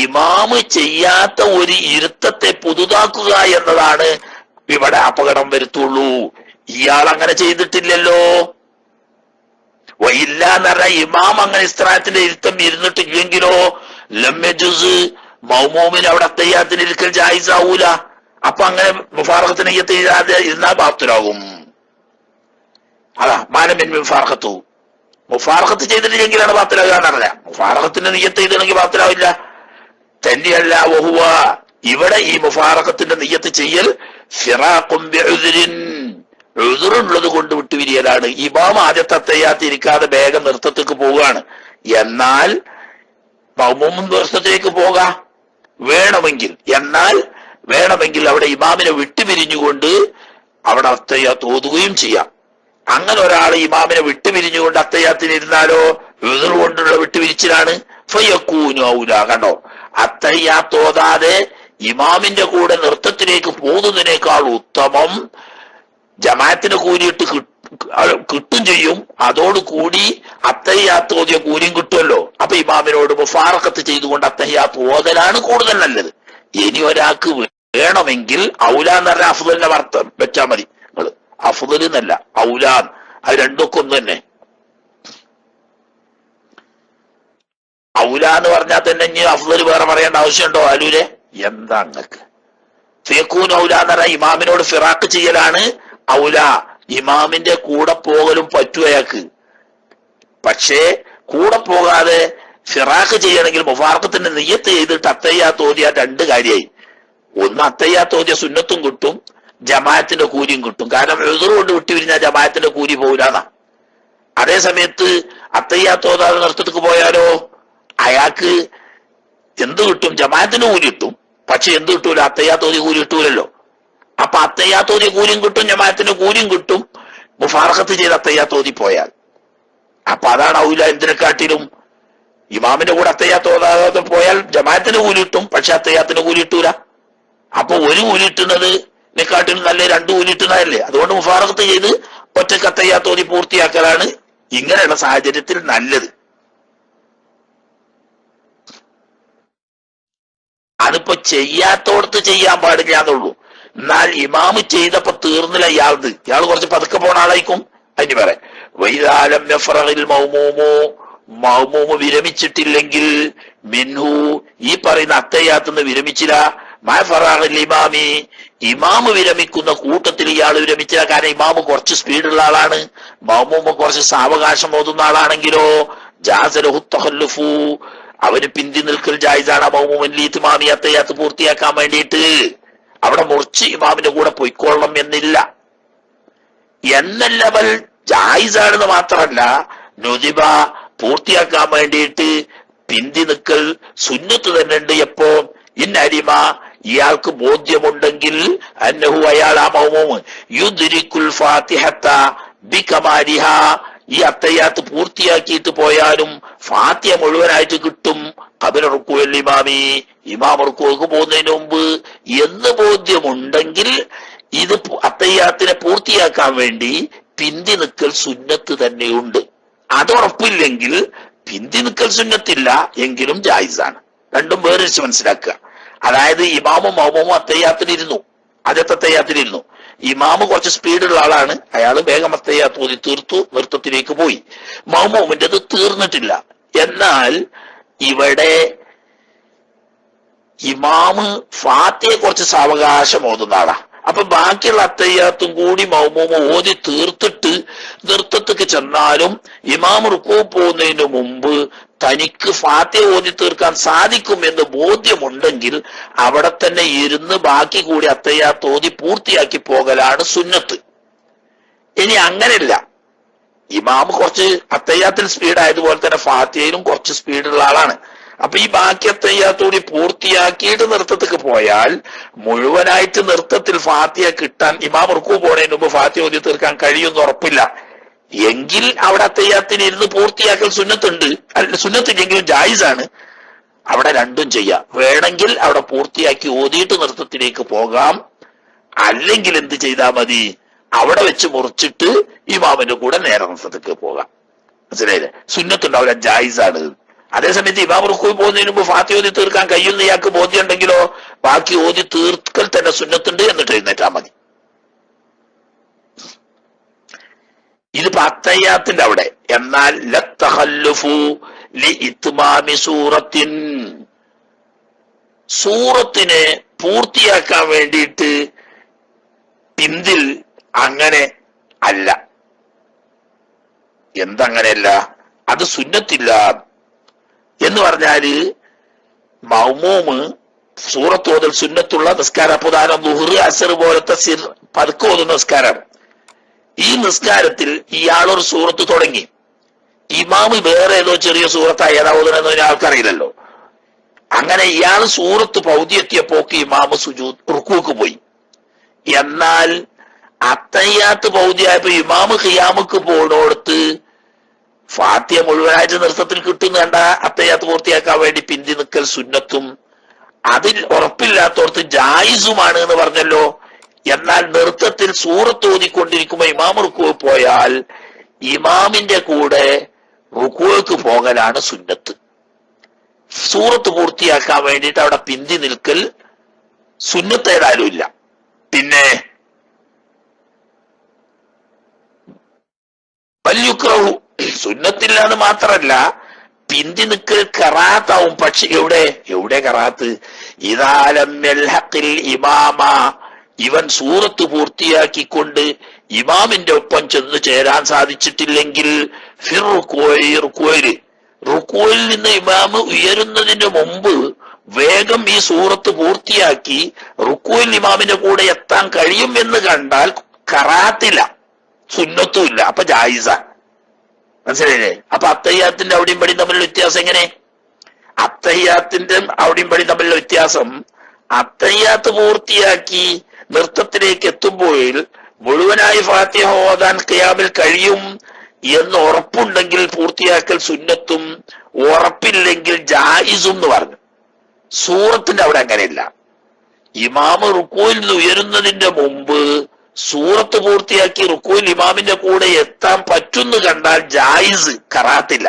ഇമാമ് ചെയ്യാത്ത ഒരു ഇരുത്തത്തെ പുതുതാക്കുക എന്നതാണ് ഇവിടെ അപകടം വരുത്തുള്ളൂ. ഇയാൾ അങ്ങനെ ചെയ്തിട്ടില്ലല്ലോ. ഇല്ല എന്ന് പറഞ്ഞാൽ ഇമാം അങ്ങനെ ഇസ്തിറാഹത്തിന്റെ ഇരുത്തം ഇരുന്നിട്ടില്ലെങ്കിലോ ലം യജുസ്, മൗമൂമിന് അവിടെ അത്തയ്യാത്തിന് ഇരിക്കൽ ജായിസാവൂല. അപ്പൊ അങ്ങനെ മുഫാറഖത്തിന് നെയ്യത്ത് ചെയ്യാതെ ഇരുന്നാൽ ബാത്തിലാകും. അതാ മാനമിൻ മുഫാറഖത്തു, മുഫാറഖത്ത് ചെയ്തിട്ടില്ലെങ്കിലാണ് ബാത്തിലാകുക എന്നറിയാം. മുഫാറഖത്തിന്റെ നെയ്യത്ത് ചെയ്തില്ലെങ്കിൽ ബാത്തിലാവില്ല. തന്നെയല്ല വഹുവ, ഇവിടെ ഈ മുഫാറഖത്തിന്റെ നെയ്യത്ത് ചെയ്യൽ ഫിറാഖും ബിഉദ്രിൻ, ഉദ്റുള്ളത് കൊണ്ട് വിട്ടുപിരിയലാണ്. ഇമാം ആദ്യത്തെ അത്തയ്യാത്ത് ഇരിക്കാതെ വേഗം നൃത്തത്തിലേക്ക് പോവുകയാണ്. എന്നാൽ മൗമൂം നൃത്തത്തിലേക്ക് പോകാം വേണമെങ്കിൽ, എന്നാൽ വേണമെങ്കിൽ അവിടെ ഇമാമിനെ വിട്ടുപിരിഞ്ഞുകൊണ്ട് അവിടെ അത്തയ്യാത്ത് ഓതുകയും ചെയ്യാം. അങ്ങനെ ഒരാൾ ഇമാമിനെ വിട്ടുപിരിഞ്ഞുകൊണ്ട് അത്തയ്യാത്തിന് ഇരുന്നാലോ ഉദ്ർ കൊണ്ടുള്ള വിട്ടുപിരിച്ചിലാണ്. ഫയക്കൂനു ഔല, കണ്ടോ, അത്തയ്യാത്ത് ഓതാതെ ഇമാമിന്റെ കൂടെ നൃത്തത്തിലേക്ക് പോകുന്നതിനേക്കാൾ ഉത്തമം ജമാഅത്തിന് കൂലിയിട്ട് കിട്ടും ചെയ്യും. അതോടുകൂടി അത്തയ്യാത്ത് ഓതിയ കൂലിയും കിട്ടുമല്ലോ. അപ്പൊ ഇമാമിനോട് മുഫാറഖത്ത് ചെയ്തുകൊണ്ട് അത്തയ്യാത്ത് ഓതലാണ് കൂടുതൽ നല്ലത്. ഇനി ഒരാൾക്ക് വേണമെങ്കിൽ ഔല എന്ന് പറഞ്ഞ അഫ്ദലിന്റെ അർത്ഥം വെച്ചാൽ മതി നിങ്ങള്. അഫ്ദൽ എന്നല്ല ഔലാൻ, അത് രണ്ടൊക്കെ ഒന്ന് തന്നെ. ഔല എന്ന് പറഞ്ഞാൽ തന്നെ ഇനി അഫ്ദൽ വേറെ പറയേണ്ട ആവശ്യമുണ്ടോ? അലൂരെ എന്താ അങ്ങക്ക് ഫേക്കൂൻ ഔല എന്ന് പറഞ്ഞാൽ ഇമാമിനോട് ഫിറാഖ് ചെയ്യലാണ് ഔല. ഇമാമിന്റെ കൂടെ പോകലും പറ്റും അയാൾക്ക്. പക്ഷേ കൂടെ പോകാതെ ഫിറാഖ് ചെയ്യണമെങ്കിൽ മുഫാറഖത്തിന്റെ നിയ്യത്ത് ചെയ്തിട്ട് അത്തയ്യാത്ത് ഓതിയ രണ്ട് കാര്യമായി. ഒന്ന് അത്തയ്യാത്ത് ഓതിയ സുന്നത്തും കിട്ടും, ജമാഅത്തിന്റെ കൂലിയും കിട്ടും. കാരണം ഉദ്ർ കൊണ്ട് വിട്ടുപിരിഞ്ഞാൽ ജമാഅത്തിന്റെ കൂലി പോകില്ലാന്നാ. അതേ സമയത്ത് അത്തയ്യാത്ത് ഓതാതെ നൃത്തത്തിക്ക് പോയാലോ അയാൾക്ക് എന്ത് കിട്ടും? ജമാഅത്തിന് കൂലി കിട്ടും. പക്ഷെ എന്ത് കിട്ടൂല? അത്തയ്യാത്ത് ഓതിയ കൂലി കിട്ടൂലല്ലോ. അപ്പൊ അത്തയ്യാത്തോതി കൂലിയും കിട്ടും, ജമാഅത്തിന് കൂലിയും കിട്ടും മുഫാറഖത്ത് ചെയ്ത് അത്തയ്യാത്തോതി പോയാൽ. അപ്പൊ അതാണ് ഔല. എന്തിനെക്കാട്ടിലും ഇമാമിന്റെ കൂടെ അത്തയ്യാത്തോതാതെ പോയാൽ ജമാഅത്തിന് കൂലി കിട്ടും, പക്ഷെ അത്തയ്യാത്തിന് കൂലി കിട്ടൂല. അപ്പൊ ഒരു കൂലി കിട്ടുന്നതിനെക്കാട്ടിലും നല്ല 2 കൂലി കിട്ടുന്നതല്ലേ. അതുകൊണ്ട് മുഫാറഖത്ത് ചെയ്ത് ഒറ്റക്ക് അത്തയ്യാത്തോതി പൂർത്തിയാക്കലാണ് ഇങ്ങനെയുള്ള സാഹചര്യത്തിൽ നല്ലത്. അതിപ്പോ ചെയ്യാത്തോടത്ത് ചെയ്യാൻ പാടില്ല എന്നുള്ളൂ. എന്നാൽ ഇമാമ് ചെയ്തപ്പോ തീർന്നില്ല ഇയാൾ കുറച്ച് പതുക്കെ പോണ ആളായിരിക്കും. അതിന് പറയാം വൈദാലം മൗമൂമ് വിരമിച്ചിട്ടില്ലെങ്കിൽ മിൻഹു ഈ പറയുന്ന അത്തയ്യാത്തുനിന്ന് വിരമിച്ചില്ല. ഇമാമി ഇമാമ് വിരമിക്കുന്ന കൂട്ടത്തിൽ ഇയാൾ വിരമിച്ചില്ല. കാരണം ഇമാമ് കുറച്ച് സ്പീഡുള്ള ആളാണ്, മൗമൂമ് കുറച്ച് സാവകാശം ഓതുന്ന ആളാണെങ്കിലോ ജാസലഹു തഖല്ലുഫു അവന് പിന്തി നിൽക്കൽ ജായിസാണ്. മൗമൂമി അത്തയ്യാത്ത് പൂർത്തിയാക്കാൻ വേണ്ടിയിട്ട് അവിടെ മുറിച്ച് ഇമാമിന്റെ കൂടെ പൊയ്ക്കൊള്ളണം എന്നില്ല. എന്നല്ലവൽ ജായിസാണെന്ന് മാത്രമല്ല നുദിബ പൂർത്തിയാക്കാൻ വേണ്ടിയിട്ട് പിന്തി നിൽക്കൽ സുന്നത്ത് തന്നെ ഉണ്ട്. എപ്പോ ഇന്നരിമ ഇയാൾക്ക് ബോധ്യമുണ്ടെങ്കിൽ അന്നഹു അയാൾ ആ മൗമൂമ് യുദ്രിക്കുൽ ഫാത്തിഹത്ത ബികമാലിഹ ഈ അത്തയ്യാത്ത് പൂർത്തിയാക്കിയിട്ട് പോയാലും ഫാത്തിഹ മുഴുവനായിട്ട് കിട്ടും. ഖബല റുക്കൂഇൽ ഇമാമി ഇമാം റുക്കൂക്ക് പോകുന്നതിന് മുമ്പ് എന്ന് ബോധ്യമുണ്ടെങ്കിൽ ഇത് അത്തയ്യാത്തിനെ പൂർത്തിയാക്കാൻ വേണ്ടി പിന്തി നിൽക്കൽ സുന്നത്ത് തന്നെയുണ്ട്. അതുറപ്പില്ലെങ്കിൽ പിന്തി നിൽക്കൽ സുന്നത്തില്ല എങ്കിലും ജായിസാണ്. രണ്ടും വേറിച്ച് മനസ്സിലാക്കുക. അതായത് ഇമാമും മൗമൂമും അത്തയ്യാത്തിലിരുന്നു, ആദ്യത്തെ അത്തയ്യാത്തിലിരുന്നു. ഇമാമ് കുറച്ച് സ്പീഡുള്ള ആളാണ്, അയാൾ വേഗം അത്തയ്യാത്ത് ഓതി തീർത്തു, നൃത്തത്തിലേക്ക് പോയി. മൗമൂമിൻ്റെത് തീർന്നിട്ടില്ല. എന്നാൽ ഇവിടെ ഇമാമ് ഫാത്തിഹയെ കുറച്ച് സാവകാശം ഓതുന്ന ആളാ. അപ്പൊ ബാക്കിയുള്ള അത്തയ്യാത്തും കൂടി മൗമൂമ് ഓതി തീർത്തിട്ട് നൃത്തത്തിക്ക് ചെന്നാലും ഇമാം റുക്കൂ പോകുന്നതിന് മുമ്പ് തനിക്ക് ഫാത്തിഹ ഓതി തീർക്കാൻ സാധിക്കും എന്ന് ബോധ്യമുണ്ടെങ്കിൽ അവിടെ തന്നെ ഇരുന്ന് ബാക്കി കൂടി അത്തയ്യാത്ത് ഓതി പൂർത്തിയാക്കി പോകലാണ് സുന്നത്ത്. ഇനി അങ്ങനെയല്ല, ഇമാം കുറച്ച് അത്തയ്യാത്തിൽ സ്പീഡ് ആയതുപോലെ തന്നെ ഫാത്തിഹയിലും കുറച്ച് സ്പീഡുള്ള ആളാണ്. അപ്പൊ ഈ ബാക്കി അത്തയ്യാത്തൂടി പൂർത്തിയാക്കിയിട്ട് നൃത്തത്തിക്ക് പോയാൽ മുഴുവനായിട്ട് നൃത്തത്തിൽ ഫാത്തിഹ കിട്ടാൻ ഇമാം റുക്കൂ പോണതിന് മുമ്പ് ഫാത്തിഹ ഓതി തീർക്കാൻ കഴിയുമെന്ന് ഉറപ്പില്ല. എങ്കിൽ അവിടെ അത്തയ്യാത്തിന് ഇരുന്ന് പൂർത്തിയാക്കൽ സുന്നത്തുണ്ട്, സുന്നത്തില്ലെങ്കിലും ജായിസാണ്. അവിടെ രണ്ടും ചെയ്യാം. വേണമെങ്കിൽ അവിടെ പൂർത്തിയാക്കി ഓതിയിട്ട് നൃത്തത്തിലേക്ക് പോകാം. അല്ലെങ്കിൽ എന്ത് ചെയ്താൽ മതി, അവിടെ വെച്ച് മുറിച്ചിട്ട് ഇമാമിന്റെ കൂടെ നേരെ നൃത്തത്തിലേക്ക് പോകാം. മനസ്സിലായില്ലേ? സുന്നത്തുണ്ടാവില്ല, ജായിസാണ്. അതേസമയത്ത് ഇമാം റുക്കൂ പോകുന്നതിന് മുമ്പ് ഫാത്തിഹ ഓതി തീർക്കാൻ കഴിയുന്ന ഇയാൾക്ക് ബോധ്യം ഉണ്ടെങ്കിലോ ബാക്കി ഓതി തീർക്കൽ തന്നെ സുന്നത്തുണ്ട്, എന്നിട്ട് എഴുന്നേറ്റാൽ മതി. ഇതിപ്പോ അത്തയ്യാത്തിന്റെ അവിടെ. എന്നാൽ ലത്തഖല്ലുഫു ലിഇത്മാമി സൂറത്തിൻ സൂറത്തിനെ പൂർത്തിയാക്കാൻ വേണ്ടിയിട്ട് പിന്തിൽ അങ്ങനെ അല്ല. എന്തങ്ങനെയല്ല? അത് സുന്നത്തില്ല എന്ന് പറഞ്ഞാല് മൗമൂമ് സൂറത്ത് ഓതൽ സുന്നത്തുള്ള നിസ്കാരം. ഉദാഹരണം ദുഹ്ർ അസർ പോലത്തെ പതുക്കെ ഓതുന്ന നിസ്കാരമാണ്. ഈ നിസ്കാരത്തിൽ ഇയാളൊരു സൂറത്ത് തുടങ്ങി, ഇമാമ് വേറെ ഏതോ ചെറിയ സൂറത്തായി ഏതാ ഓതുന്നതെന്ന് ആൾക്കറിയില്ലല്ലോ. അങ്ങനെ ഇയാൾ സൂറത്ത് പൗതി എത്തിയപ്പോക്ക് ഇമാമ് റുക്കൂക്ക് പോയി. എന്നാൽ അത്തയ്യാത്ത് പൗതിയായപ്പോ ഇമാമ് ഖിയാമുക്ക് പോണോടത്ത് ഫാത്തിഹ മുഴുവനായിട്ട് നൃത്തത്തിൽ കിട്ടുന്നുണ്ട. അത്തയ്യാത്ത് പൂർത്തിയാക്കാൻ വേണ്ടി പിന്തി നിൽക്കൽ സുന്നത്തും അതിൽ ഉറപ്പില്ലാത്തോടത്ത് ജായിസുമാണ് എന്ന് പറഞ്ഞല്ലോ. എന്നാൽ നൃത്തത്തിൽ സൂറത്ത് ഓതിക്കൊണ്ടിരിക്കുമ്പോ ഇമാം റുക്കൂ പോയാൽ ഇമാമിന്റെ കൂടെ റുക്കൂക്ക് പോകലാണ് സുന്നത്ത്. സൂറത്ത് പൂർത്തിയാക്കാൻ വേണ്ടിയിട്ട് അവിടെ പിന്തി നിൽക്കൽ സുന്നത്ത് ഏതായാലും ഇല്ല. പിന്നെ വല്യുക്രഹു സുന്നത്തില്ല എന്ന് മാത്രല്ല പിന്തി നിൽക്കൽ കറാത്താവും. പക്ഷെ എവിടെ കറാത്ത്? ഇദാലം യൽഹഖിൽ ഇമാമ ഇവൻ സൂറത്ത് പൂർത്തിയാക്കിക്കൊണ്ട് ഇമാമിന്റെ ഒപ്പം ചെന്ന് ചേരാൻ സാധിച്ചിട്ടില്ലെങ്കിൽ ഫിർ റുക്കൂയിൽ നിന്ന് ഇമാമ് ഉയരുന്നതിന് മുമ്പ് വേഗം ഈ സൂറത്ത് പൂർത്തിയാക്കി റുക്കൂയിൽ ഇമാമിന്റെ കൂടെ എത്താൻ കഴിയും എന്ന് കണ്ടാൽ കറാത്തില്ല, സുന്നത്തുമില്ല, അപ്പൊ ജായിസ. മനസ്സിലായില്ലേ? അപ്പൊ അത്തയ്യാത്തിന്റെ അവിടെയും പടിയും തമ്മിലുള്ള വ്യത്യാസം എങ്ങനെ? അത്തയ്യാത്തിന്റെ അവിടെയും പടിയും തമ്മിലുള്ള വ്യത്യാസം, അത്തയ്യാത്ത് പൂർത്തിയാക്കി നൃത്തത്തിലേക്ക് എത്തുമ്പോൾ മുഴുവനായി ഫാത്തിഹ ഓതാൻ ഖിയാമിൽ കഴിയും എന്ന് ഉറപ്പുണ്ടെങ്കിൽ പൂർത്തിയാക്കൽ സുന്നത്തും, ഉറപ്പില്ലെങ്കിൽ ജായിസും എന്ന് പറഞ്ഞു. സൂറത്തിന്റെ അവിടെ അങ്ങനെയില്ല. ഇമാമ് റുക്കൂയിൽ നിന്ന് ഉയരുന്നതിന്റെ മുമ്പ് സൂറത്ത് പൂർത്തിയാക്കി റുക്കൂയിൽ ഇമാമിന്റെ കൂടെ എത്താൻ പറ്റുന്നു കണ്ടാൽ ജായിസ്, കറാഹത്തില്ല.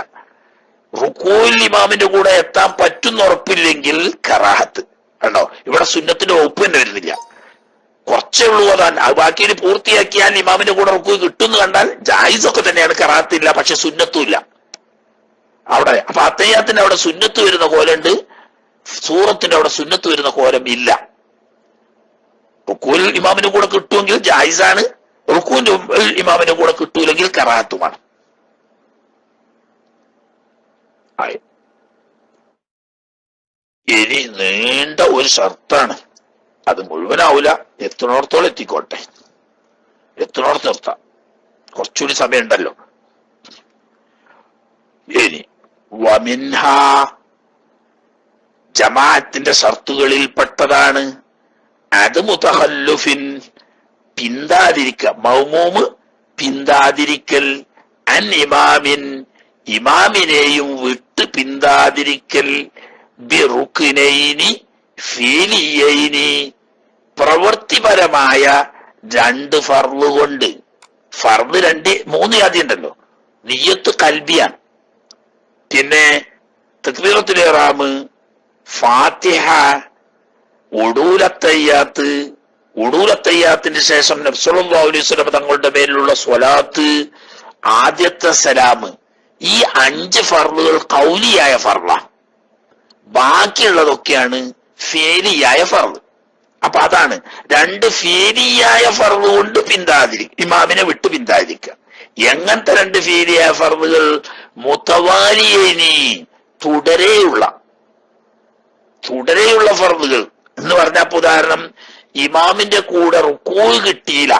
റുക്കൂയിൽ ഇമാമിന്റെ കൂടെ എത്താൻ പറ്റുന്ന ഉറപ്പില്ലെങ്കിൽ കറാഹത്ത്. കണ്ടോ, ഇവിടെ സുന്നത്തിന്റെ വകുപ്പ് തന്നെ വരുന്നില്ല. കുറച്ചേ ഉള്ളൂ അതാൻ, അത് ബാക്കി പൂർത്തിയാക്കിയാൽ ഇമാമിന്റെ കൂടെ റുക്കൂ കിട്ടുന്നു കണ്ടാൽ ജായിസ് ഒക്കെ തന്നെയാണ്, കറാഹത്തില്ല. പക്ഷെ സുന്നത്തും ഇല്ല അവിടെ. അപ്പൊ അത്തയ്യാത്തിന്റെ അവിടെ സുന്നത്ത് വരുന്ന കോലുണ്ട്, സൂറത്തിന്റെ അവിടെ സുന്നത്ത് വരുന്ന കോലം ഇല്ല. റുക്കൂൽ ഇമാമിന്റെ കൂടെ കിട്ടുമെങ്കിൽ ജായിസാണ്, റുക്കൂന്റെ ഇമാമിന്റെ കൂടെ കിട്ടൂലെങ്കിൽ കറാഹത്തുമാണ്. ഇനി നീണ്ട ഒരു ഷർത്താണ്, അത് മുഴുവനാവൂല, എത്തുന്നോടത്തോളം എത്തിക്കോട്ടെ, എത്തുന്നോടത്ത് നിർത്താം, കുറച്ചുകൂടി സമയം ഉണ്ടല്ലോ. ഇനി വമിൻഹ, ജമാഅത്തിന്റെ ഷർത്തുകളിൽ പെട്ടതാണ് അത് മുതഖല്ലുഫിൻ, പിന്താതിരിക്കുക, മൗമൂമ് പിന്താതിരിക്കൽ, അൻ ഇമാമിൻ, ഇമാമിനെയും വിട്ട് പിന്താതിരിക്കൽ, ബിറുക്നൈനി ഫീലിയൈനി, പ്രവൃത്തിപരമായ രണ്ട് ഫർള് കൊണ്ട്. ഫർള് മൂന്ന് ആദ്യം ഉണ്ടല്ലോ, നിയ്യത്ത് കൽബിയാണ്, പിന്നെ തക്ബീറത്തുൽ ഇഹ്റാം, ഫാത്തിഹ, ഉടൂലത്തയ്യാത്ത്, ഉടൂലത്തയ്യാത്തിന് ശേഷം നബി സല്ലല്ലാഹു അലൈഹി വസല്ലം തങ്ങളുടെ മേലുള്ള സ്വലാത്ത്, ആദ്യത്തെ സലാം. ഈ 5 ഫർളുകൾ ഖൗലിയായ ഫർള, ബാക്കിയുള്ളതൊക്കെയാണ് ഫേലിയായ ഫർള്. അപ്പൊ അതാണ് 2 ഫേലിയായ ഫർള് കൊണ്ട് ഇമാമിനെ വിട്ട് പിന്താതിരിക്കുക. എങ്ങനത്തെ 2 ഫേലിയായ ഫർളുകൾ? മുതവാലിയേനി, തുടരെയുള്ള ഫർളുകൾ എന്ന് പറഞ്ഞ, ഉദാഹരണം, ഇമാമിന്റെ കൂടെ റുക്കൂ കിട്ടിയില്ല,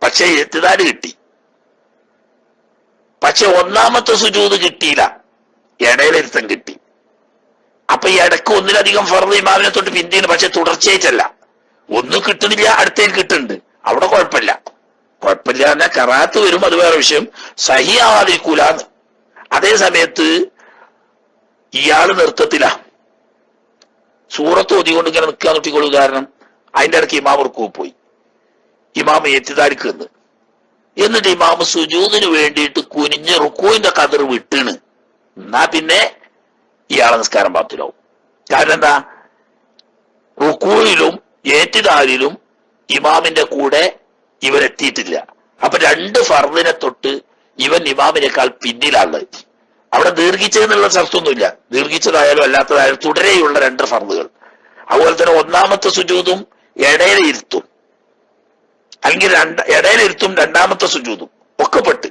പക്ഷെ ഇഅ്തിദാൽ കിട്ടി, പക്ഷെ ഒന്നാമത്തെ സുജൂദ് കിട്ടിയില്ല, ഇടയിലിരുത്തം കിട്ടി. അപ്പൊ ഈ ഇടക്ക് ഒന്നിലധികം ഫർള് ഇമാമിനെ തൊട്ട് പിന്തിന്, പക്ഷെ തുടർച്ചയായിട്ടല്ല, ഒന്നും കിട്ടുന്നില്ല, അടുത്തേക്ക് കിട്ടുന്നുണ്ട്, അവിടെ കുഴപ്പമില്ല. എന്നാൽ കറാത്ത് വരും, അത് വേറെ വിഷയം, സഹിയാവാതിരിക്കൂലാന്ന്. അതേ സമയത്ത് ഇയാള് നൃത്തത്തിലാ, സൂറത്ത് ഓതിക്കൊണ്ട് ഇങ്ങനെ നിൽക്കാൻ നോക്കിക്കോളൂ. ഉദാഹരണം, അതിന്റെ ഇടയ്ക്ക് ഇമാം റുക്കൂ പോയി, ഇമാം ഇഅ്തിദാലിക്ക് നിന്ന്, എന്നിട്ട് ഇമാം സുജൂദിന് വേണ്ടിയിട്ട് കുനിഞ്ഞ് റുക്കൂവിന്റെ ഖദർ വിട്ടണ്, എന്നാ പിന്നെ ഇയാളെ നിസ്കാരം ബാത്തിലാവും. കാരണം എന്താ? റുക്കൂയിലും ഇഅ്തിദാലിലും ഇമാമിന്റെ കൂടെ ഇവരെത്തിയിട്ടില്ല. അപ്പൊ 2 ഫർളിനെ തൊട്ട് ഇവൻ ഇമാമിനേക്കാൾ പിന്നിലാണുള്ളത്. അവിടെ ദീർഘിച്ചതെന്നുള്ള ശർത്തൊന്നുമില്ല, ദീർഘിച്ചതായാലും അല്ലാത്തതായാലും തുടരെയുള്ള 2 ഫർളുകൾ. അതുപോലെ തന്നെ ഒന്നാമത്തെ സുജൂദും ഇടയിലിരുത്തും, അല്ലെങ്കിൽ ഇടയിലിരുത്തും രണ്ടാമത്തെ സുജൂദും ഒക്കെ പെട്ട്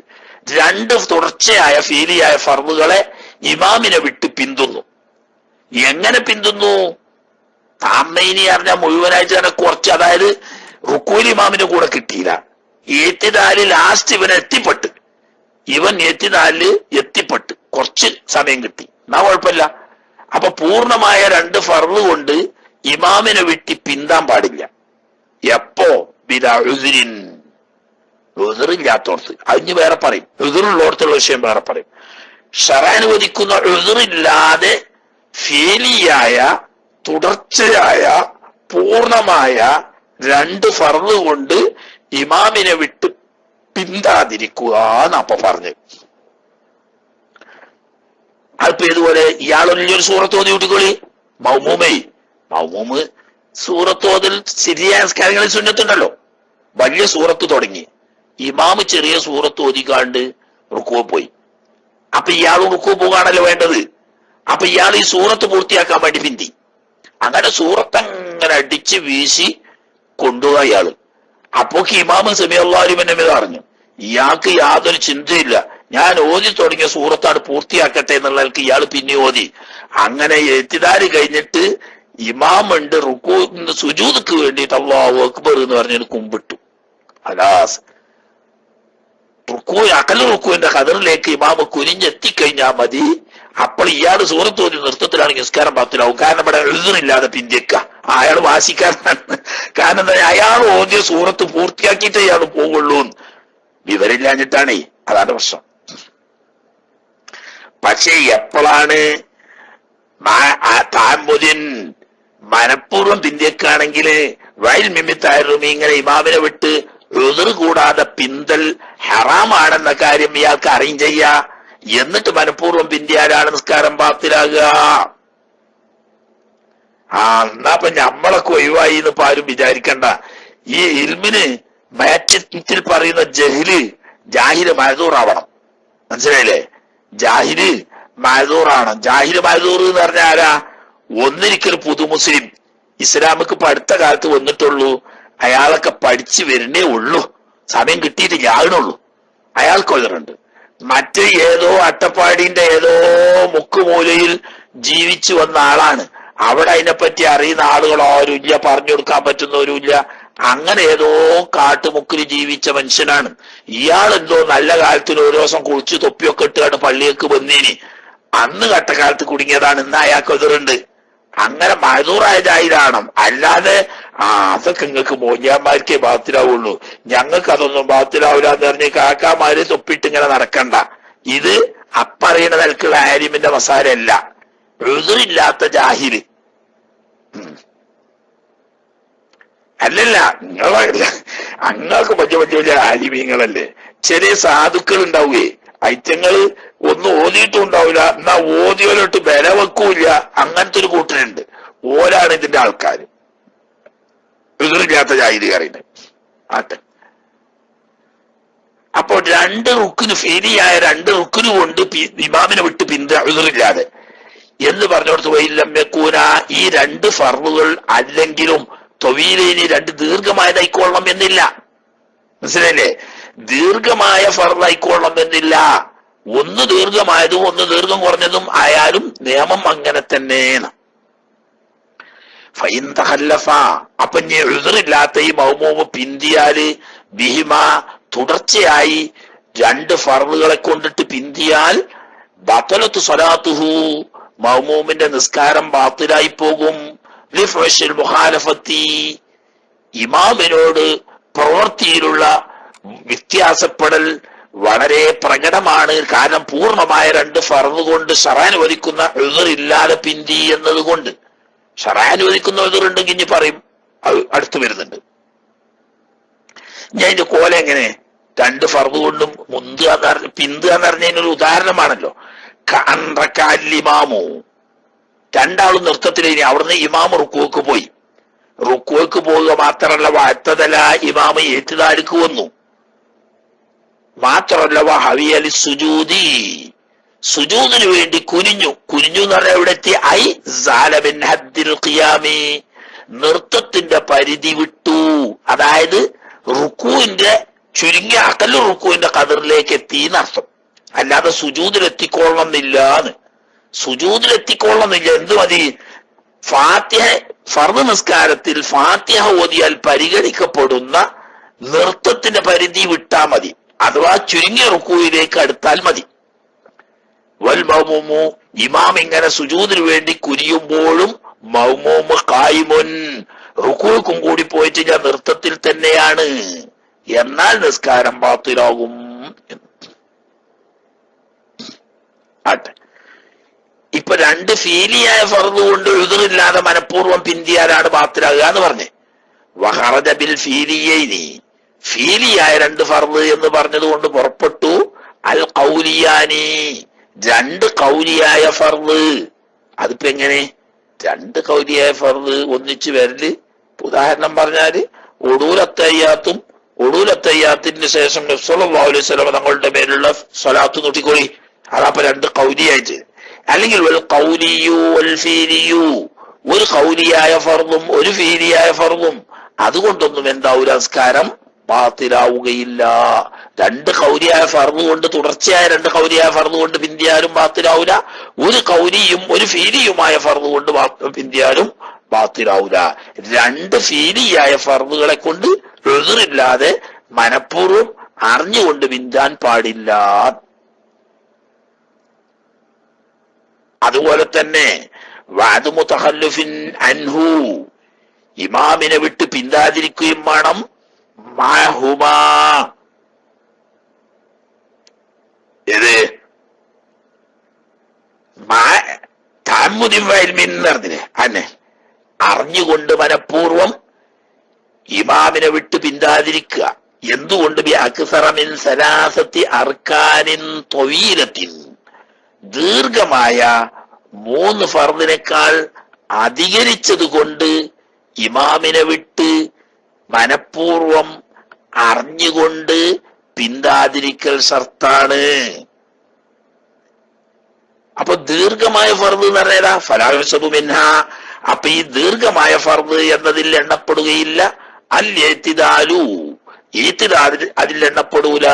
2 തുടർച്ചയായ ഫീലിയായ ഫർളുകളെ ഇമാമിനെ വിട്ട് പിന്തുന്നു. എങ്ങനെ പിന്തുന്നു? താമൈനി അറിഞ്ഞാൽ മുഴുവനായിട്ട് തന്നെ കുറച്ച്, അതായത് റുക്കൂൽ ഇമാമിന്റെ കൂടെ കിട്ടിയില്ല, ഇഅ്തിദാൽ ലാസ്റ്റ് ഇവൻ ഇഅ്തിദാൽ എത്തിപ്പെട്ട് കുറച്ച് സമയം കിട്ടി, എന്നാ കുഴപ്പമില്ല. അപ്പൊ പൂർണ്ണമായ 2 ഫർള് കൊണ്ട് ഇമാമിനെ വിട്ട് പിന്താൻ പാടില്ല. എപ്പോ? ബിലാ ഉസ്രിൻ, ഉസ്റില്ലാത്തോടത്ത്. അതിന് വേറെ പറയും, ഉസ്റുള്ളോടത്തുള്ള വിഷയം വേറെ പറയും. ശറഅനുവദിക്കുന്ന ഉസ്റില്ലാതെ ഫീലിയായ തുടർച്ചയായ പൂർണ്ണമായ 2 ഫർള് കൊണ്ട് ഇമാമിനെ വിട്ട് പിന്താതിരിക്കുക എന്നപ്പൊ പറഞ്ഞു. അതിപ്പോ ഇതുപോലെ ഇയാൾ വലിയൊരു സൂറത്ത് ഓതി കൂട്ടിക്കോളി, മൗമൂമ് സൂറത്ത് ഓതിൽ ശരിയായ കാര്യങ്ങളിൽ സുന്നത്തുണ്ടല്ലോ. വലിയ സൂറത്ത് തുടങ്ങി, ഇമാമ് ചെറിയ സൂറത്ത് ഓതിക്കാണ്ട് റുക്കൂ പോയി. അപ്പൊ ഇയാൾ റുക്കൂ പോകാണല്ലോ വേണ്ടത്. അപ്പൊ ഇയാൾ ഈ സൂറത്ത് പൂർത്തിയാക്കാൻ വേണ്ടി പിന്തി, അങ്ങനെ സൂറത്ത് അങ്ങനെ അടിച്ച് വീശി കൊണ്ടുപോകാ ഇയാള്. അപ്പൊ ഇമാമ് സമീഅ അല്ലാഹു ലിമൻ ഹമിദ പറഞ്ഞു. ഇയാൾക്ക് യാതൊരു ചിന്തയില്ല, ഞാൻ ഓതി തുടങ്ങിയ സൂറത്താണ് പൂർത്തിയാക്കട്ടെ എന്നുള്ളവർക്ക് ഇയാൾ പിന്നെ ഓതി. അങ്ങനെ ഇഅ്തിദാൽ കഴിഞ്ഞിട്ട് ഇമാമുണ്ട് റുക്കൂ സുജൂദക്ക് വേണ്ടിയിട്ട് അല്ലാഹു അക്ബർ എന്ന് പറഞ്ഞതിന് കുമ്പിട്ടു. അലാസ് റുക്കൂവിന്റെ ഖദറിലേക്ക് ഇമാമ് കുനിഞ്ഞെത്തിക്കഴിഞ്ഞാൽ മതി. അപ്പോൾ ഇയാൾ സൂറത്ത് ഓതി നൃത്തത്തിലാണെങ്കിൽ നിസ്കാരം ബാത്തിലാവും. കാരണം ഇവിടെ ഉസ്റില്ലാതെ പിന്തിക്ക, അയാൾ വാശിക്കാരനാണ്. കാരണം എന്താ, അയാൾ ഓദ്യ സൂറത്ത് പൂർത്തിയാക്കിയിട്ടേ അയാൾ പോകുള്ളൂ. വിവരമില്ലാഞ്ഞിട്ടാണേ, അതാണ് പ്രശ്നം. പക്ഷെ എപ്പോഴാണ് താൻമുദിൻ മനഃപൂർവ്വം പിന്തിയേക്കാണെങ്കിൽ വയൽ മിമിത്തായിരുന്നു ഇങ്ങനെ ഇമാമിനെ വിട്ട് ഉദർ കൂടാതെ പിന്തൽ ഹറാമാണെന്ന കാര്യം ഇയാൾക്ക് അറിയും ചെയ്യാ. എന്നിട്ട് മനഃപൂർവ്വം പിന്തിയാലാണ് നിസ്കാരം ബാത്തിലാകുക. എന്നാ ഞമ്മളൊക്കെ ഒഴിവായി എന്ന് ആരും വിചാരിക്കണ്ട. ഈ ഇൽമിന് മാറ്റിൽ പറയുന്ന ജാഹില് മഅ്ദൂറാവണം. മനസ്സിലായില്ലേ? ജാഹില് മഅ്ദൂറാണ്. ജാഹില് മഅ്ദൂർ എന്ന് പറഞ്ഞാൽ ആരാ? ഒന്നിരിക്കലും പുതു മുസ്ലിം, ഇസ്ലാമിക്ക് ഇപ്പൊ അടുത്ത കാലത്ത് വന്നിട്ടുള്ളൂ, അയാളൊക്കെ പഠിച്ചു വരുന്നേ ഉള്ളൂ, സമയം കിട്ടിയിട്ട് ആകണുള്ളൂ, അയാൾക്ക് ഉയരുണ്ട്. മറ്റ് ഏതോ അട്ടപ്പാടിന്റെ ഏതോ മുക്കുമൂലയിൽ ജീവിച്ചു വന്ന ആളാണ്, അവിടെ അതിനെപ്പറ്റി അറിയുന്ന ആളുകൾ ആരും ഇല്ല, പറഞ്ഞു കൊടുക്കാൻ പറ്റുന്നവരുമില്ല. അങ്ങനെ ഏതോ കാട്ടുമുക്കിൽ ജീവിച്ച മനുഷ്യനാണ് ഇയാൾ. എന്തോ നല്ല കാലത്തിൽ ഓരോ ദിവസം കുളിച്ച് തൊപ്പിയൊക്കെ ഇട്ടുകൊണ്ട് പള്ളിയൊക്കെ വന്നേനി, അന്ന് കട്ടക്കാലത്ത് കുടുങ്ങിയതാണ്. ഇന്ന് അയാൾക്ക് എതിരുണ്ട്. അങ്ങനെ മഅ്ദൂറായ ജാഹിലാണ്. അല്ലാതെ അതൊക്കെ നിങ്ങൾക്ക് മോല്യാന്മാർക്കേ ബാത്തിലാവുള്ളൂ, ഞങ്ങൾക്ക് അതൊന്നും ബാത്തിലാവില്ല എന്ന് പറഞ്ഞ് കാക്കാമാര് തൊപ്പിട്ട് ഇങ്ങനെ നടക്കണ്ട. ഇത് അപ്പറിയണ നിലക്കുള്ള ആലിമിന്റെ മസാലയല്ല, ഉദുറില്ലാത്ത ജാഹില്. അല്ലല്ല, അങ്ങക്ക് വലിയ വലിയ വലിയ ആലിമീങ്ങളല്ലേ. ചെറിയ സാധുക്കൾ ഉണ്ടാവുകയെ, ഐറ്റങ്ങള് ഒന്നും ഓതിയിട്ടും ഉണ്ടാവില്ല, എന്നാ ഓതിയോലോട്ട് വില വെക്കൂല. അങ്ങനത്തെ ഒരു കൂട്ടരുണ്ട്. ഓരാണ് ഇതിന്റെ ആൾക്കാർ, ഉദുറില്ലാത്ത ജാഹില് പറയുന്നത്. ആട്ടെ, അപ്പോൾ രണ്ട് റുക്കിന് ഫെയിലിയായ രണ്ട് റുക്കിന് കൊണ്ട് ഇമാമിനെ വിട്ട് ഉദുറില്ലാതെ എന്ന് പറഞ്ഞോടത്ത് വൈലമ്യക്കൂന, ഈ രണ്ട് ഫർളുകൾ അല്ലെങ്കിലും തൊവീലിനി രണ്ട് ദീർഘമായതായിക്കൊള്ളണം എന്നില്ല. മനസ്സിലായില്ലേ? ദീർഘമായ ഫർളായിക്കൊള്ളണം എന്നില്ല. ഒന്ന് ദീർഘമായതും ഒന്ന് ദീർഘം കുറഞ്ഞതും ആയാലും നിയമം അങ്ങനെ തന്നെയാണ്. ഫൈൻ തഖല്ലഫ, അപ്പൊ ഇനി ഉദറില്ലാത്ത ഈ മൗമൂമ് പിന്തിയാല് ബിഹിമ, തുടർച്ചയായി രണ്ട് ഫർളുകളെ കൊണ്ടിട്ട് പിന്തിയാൽ ബത്തലത്തു സ്വലാത്തുഹു, മൗമൂമിന്റെ നിസ്കാരം ബാത്തിലായി പോകും. ലിഫ്ഉൽ മുഖാലഫത്തി, ഇമാമിനോട് പ്രവൃത്തിയിലുള്ള വ്യത്യാസപ്പെടൽ വളരെ പ്രകടമാണ്. കാരണം പൂർണ്ണമായ രണ്ട് ഫർദ് കൊണ്ട് ശറഅനുവദിക്കുന്ന ഉദർ ഇല്ലാതെ പിന്തി എന്നതുകൊണ്ട്. ശറഅനുവദിക്കുന്ന ഉദറുണ്ടെങ്കിൽ ഇനി പറയും, അത് അടുത്ത് വരുന്നുണ്ട്. ഞാൻ ഇതിന്റെ കോല എങ്ങനെ രണ്ട് ഫർദ് കൊണ്ടും പിന്തുക എന്ന് പറഞ്ഞതിനൊരു ഉദാഹരണമാണല്ലോ. ഇമാമു, രണ്ടാളും നൃത്തത്തിലേനി, അവിടുന്ന് ഇമാമ് റുക്കുവക്ക് പോയി. റുക്കുവക്ക് പോവുക മാത്രമല്ല, വഅ്തദല, ഇമാമ് ഇഅ്തിദാലിക്ക് വന്നു. മാത്രമല്ല വഹവിയലി സുജൂദി, സുജൂദിന് വേണ്ടി കുനിഞ്ഞു. കുനിഞ്ഞു എന്ന് പറഞ്ഞാൽ എവിടെ എത്തി? ഐ സാല മിൻ ഹദ്ദിൽ ഖിയാമി, നൃത്തത്തിന്റെ പരിധി വിട്ടു. അതായത് റുക്കുവിന്റെ ചുരുങ്ങിയ അകല് റുക്കുവിന്റെ ഖദറിലേക്ക് എത്തി എന്നർത്ഥം. അല്ലാതെ സുജൂദിലെത്തിക്കൊള്ളണം എന്നില്ലാന്ന്. സുജൂദിലെത്തിക്കൊള്ളണമെന്നില്ല. എന്ത് മതി? ഫാത്തിഹ, ഫർദ് നിസ്കാരത്തിൽ ഫാത്തിഹ ഓതിയാൽ പരിഗണിക്കപ്പെടുന്ന നൃത്തത്തിന്റെ പരിധി വിട്ടാ മതി, അഥവാ ചുരുങ്ങിയ റുക്കൂയിലേക്ക് അടുത്താൽ മതി. വൽ മൗമൂമു, ഇമാം ഇങ്ങനെ സുജൂദിന് വേണ്ടി കുനിയുമ്പോഴും മൗമൂമ് ഖായിമുൻ, റുക്കൂക്കും കൂടി പോയിട്ട് ഞാൻ നൃത്തത്തിൽ തന്നെയാണ്, എന്നാൽ നിസ്കാരം ബാത്തിലാകും. ആട്ടെ, ഇപ്പൊ രണ്ട് ഫീലിയായ ഫർദ് കൊണ്ട് ഉദറില്ലാതെ മനഃപൂർവ്വം പിന്തിയാലാണ് ബാത്തിലാകുക എന്ന് പറഞ്ഞേ. വഖറജ ബിൽ ഫീലിയൈനി, ഫീലിയായ രണ്ട് ഫർദ് എന്ന് പറഞ്ഞത് കൊണ്ട് പുറപ്പെട്ടു അൽ ഖൗലിയാനി, രണ്ട് ഖൗലിയായ ഫർദ്. അതിപ്പോ എങ്ങനെ രണ്ട് ഖൗലിയായ ഫർദ് ഒന്നിച്ച് വരല്? ഉദാഹരണം പറഞ്ഞാല് ഒടൂലത്തയ്യാത്തും ഒടൂലത്തയ്യാത്തിന് ശേഷം നബി സല്ലല്ലാഹു അലൈഹി വസല്ലം തങ്ങളുടെ മേലുള്ള സ്വലാത്ത് നോട്ടിക്കോളി, അതപ്പൊ രണ്ട് ഖൗലിയായിട്ട്. അല്ലെങ്കിൽ വൽ ഖൗലിയു വൽ ഫീലിയു, ഒരു ഖൗലിയായ ഫർദും ഒരു ഫീലിയായ ഫർദും, അതുകൊണ്ടൊന്നും എന്താവൂല, നിസ്കാരം ബാത്തിലാവുകയില്ല. രണ്ട് ഖൗലിയായ ഫർദ് കൊണ്ട് തുടർച്ചയായ രണ്ട് ഖൗലിയായ ഫർദ് കൊണ്ട് പിന്തിയാലും ബാത്തിലാവൂല, ഒരു ഖൗലിയും ഒരു ഫീലിയുമായ ഫർദ് കൊണ്ട് പിന്തിയാലും ബാത്തിലാവൂല. രണ്ട് ഫീലിയായ ഫർദുകളെ കൊണ്ട് ഉദറില്ലാതെ മനഃപൂർവ്വം അറിഞ്ഞുകൊണ്ട് പിന്താൻ പാടില്ല. അതുപോലെ തന്നെ വഅദു മുതഖല്ലിഫിൻ അൻഹു, ഇമാമിനെ വിട്ട് പിന്താതിരിക്കുകയും വേണം. മാഹുമാ ഏത് പറഞ്ഞില്ലേ അന്നെ അറിഞ്ഞുകൊണ്ട് മനഃപൂർവം ഇമാമിനെ വിട്ട് പിന്താതിരിക്കുക. എന്തുകൊണ്ട്? അക്സറമിൻ സലാസത്തി അർക്കാനിൻ ത്വീലത്തിൻ, ദീർഘമായ 3 ഫർദിനേക്കാൾ അധികരിച്ചത് കൊണ്ട് ഇമാമിനെ വിട്ട് മനഃപൂർവം അറിഞ്ഞുകൊണ്ട് പിന്താതിരിക്കൽ ഷർത്താണ്. അപ്പൊ ദീർഘമായ ഫർദ് എന്ന് പറഞ്ഞാ ഫലാഹു മിൻഹ. അപ്പൊ ഈ ദീർഘമായ ഫർദ് എന്നതിൽ എണ്ണപ്പെടുകയില്ല. അൽ ഇഅ്തിദാലു, ഇഅ്തിദാൽ അതിൽ എണ്ണപ്പെടൂല.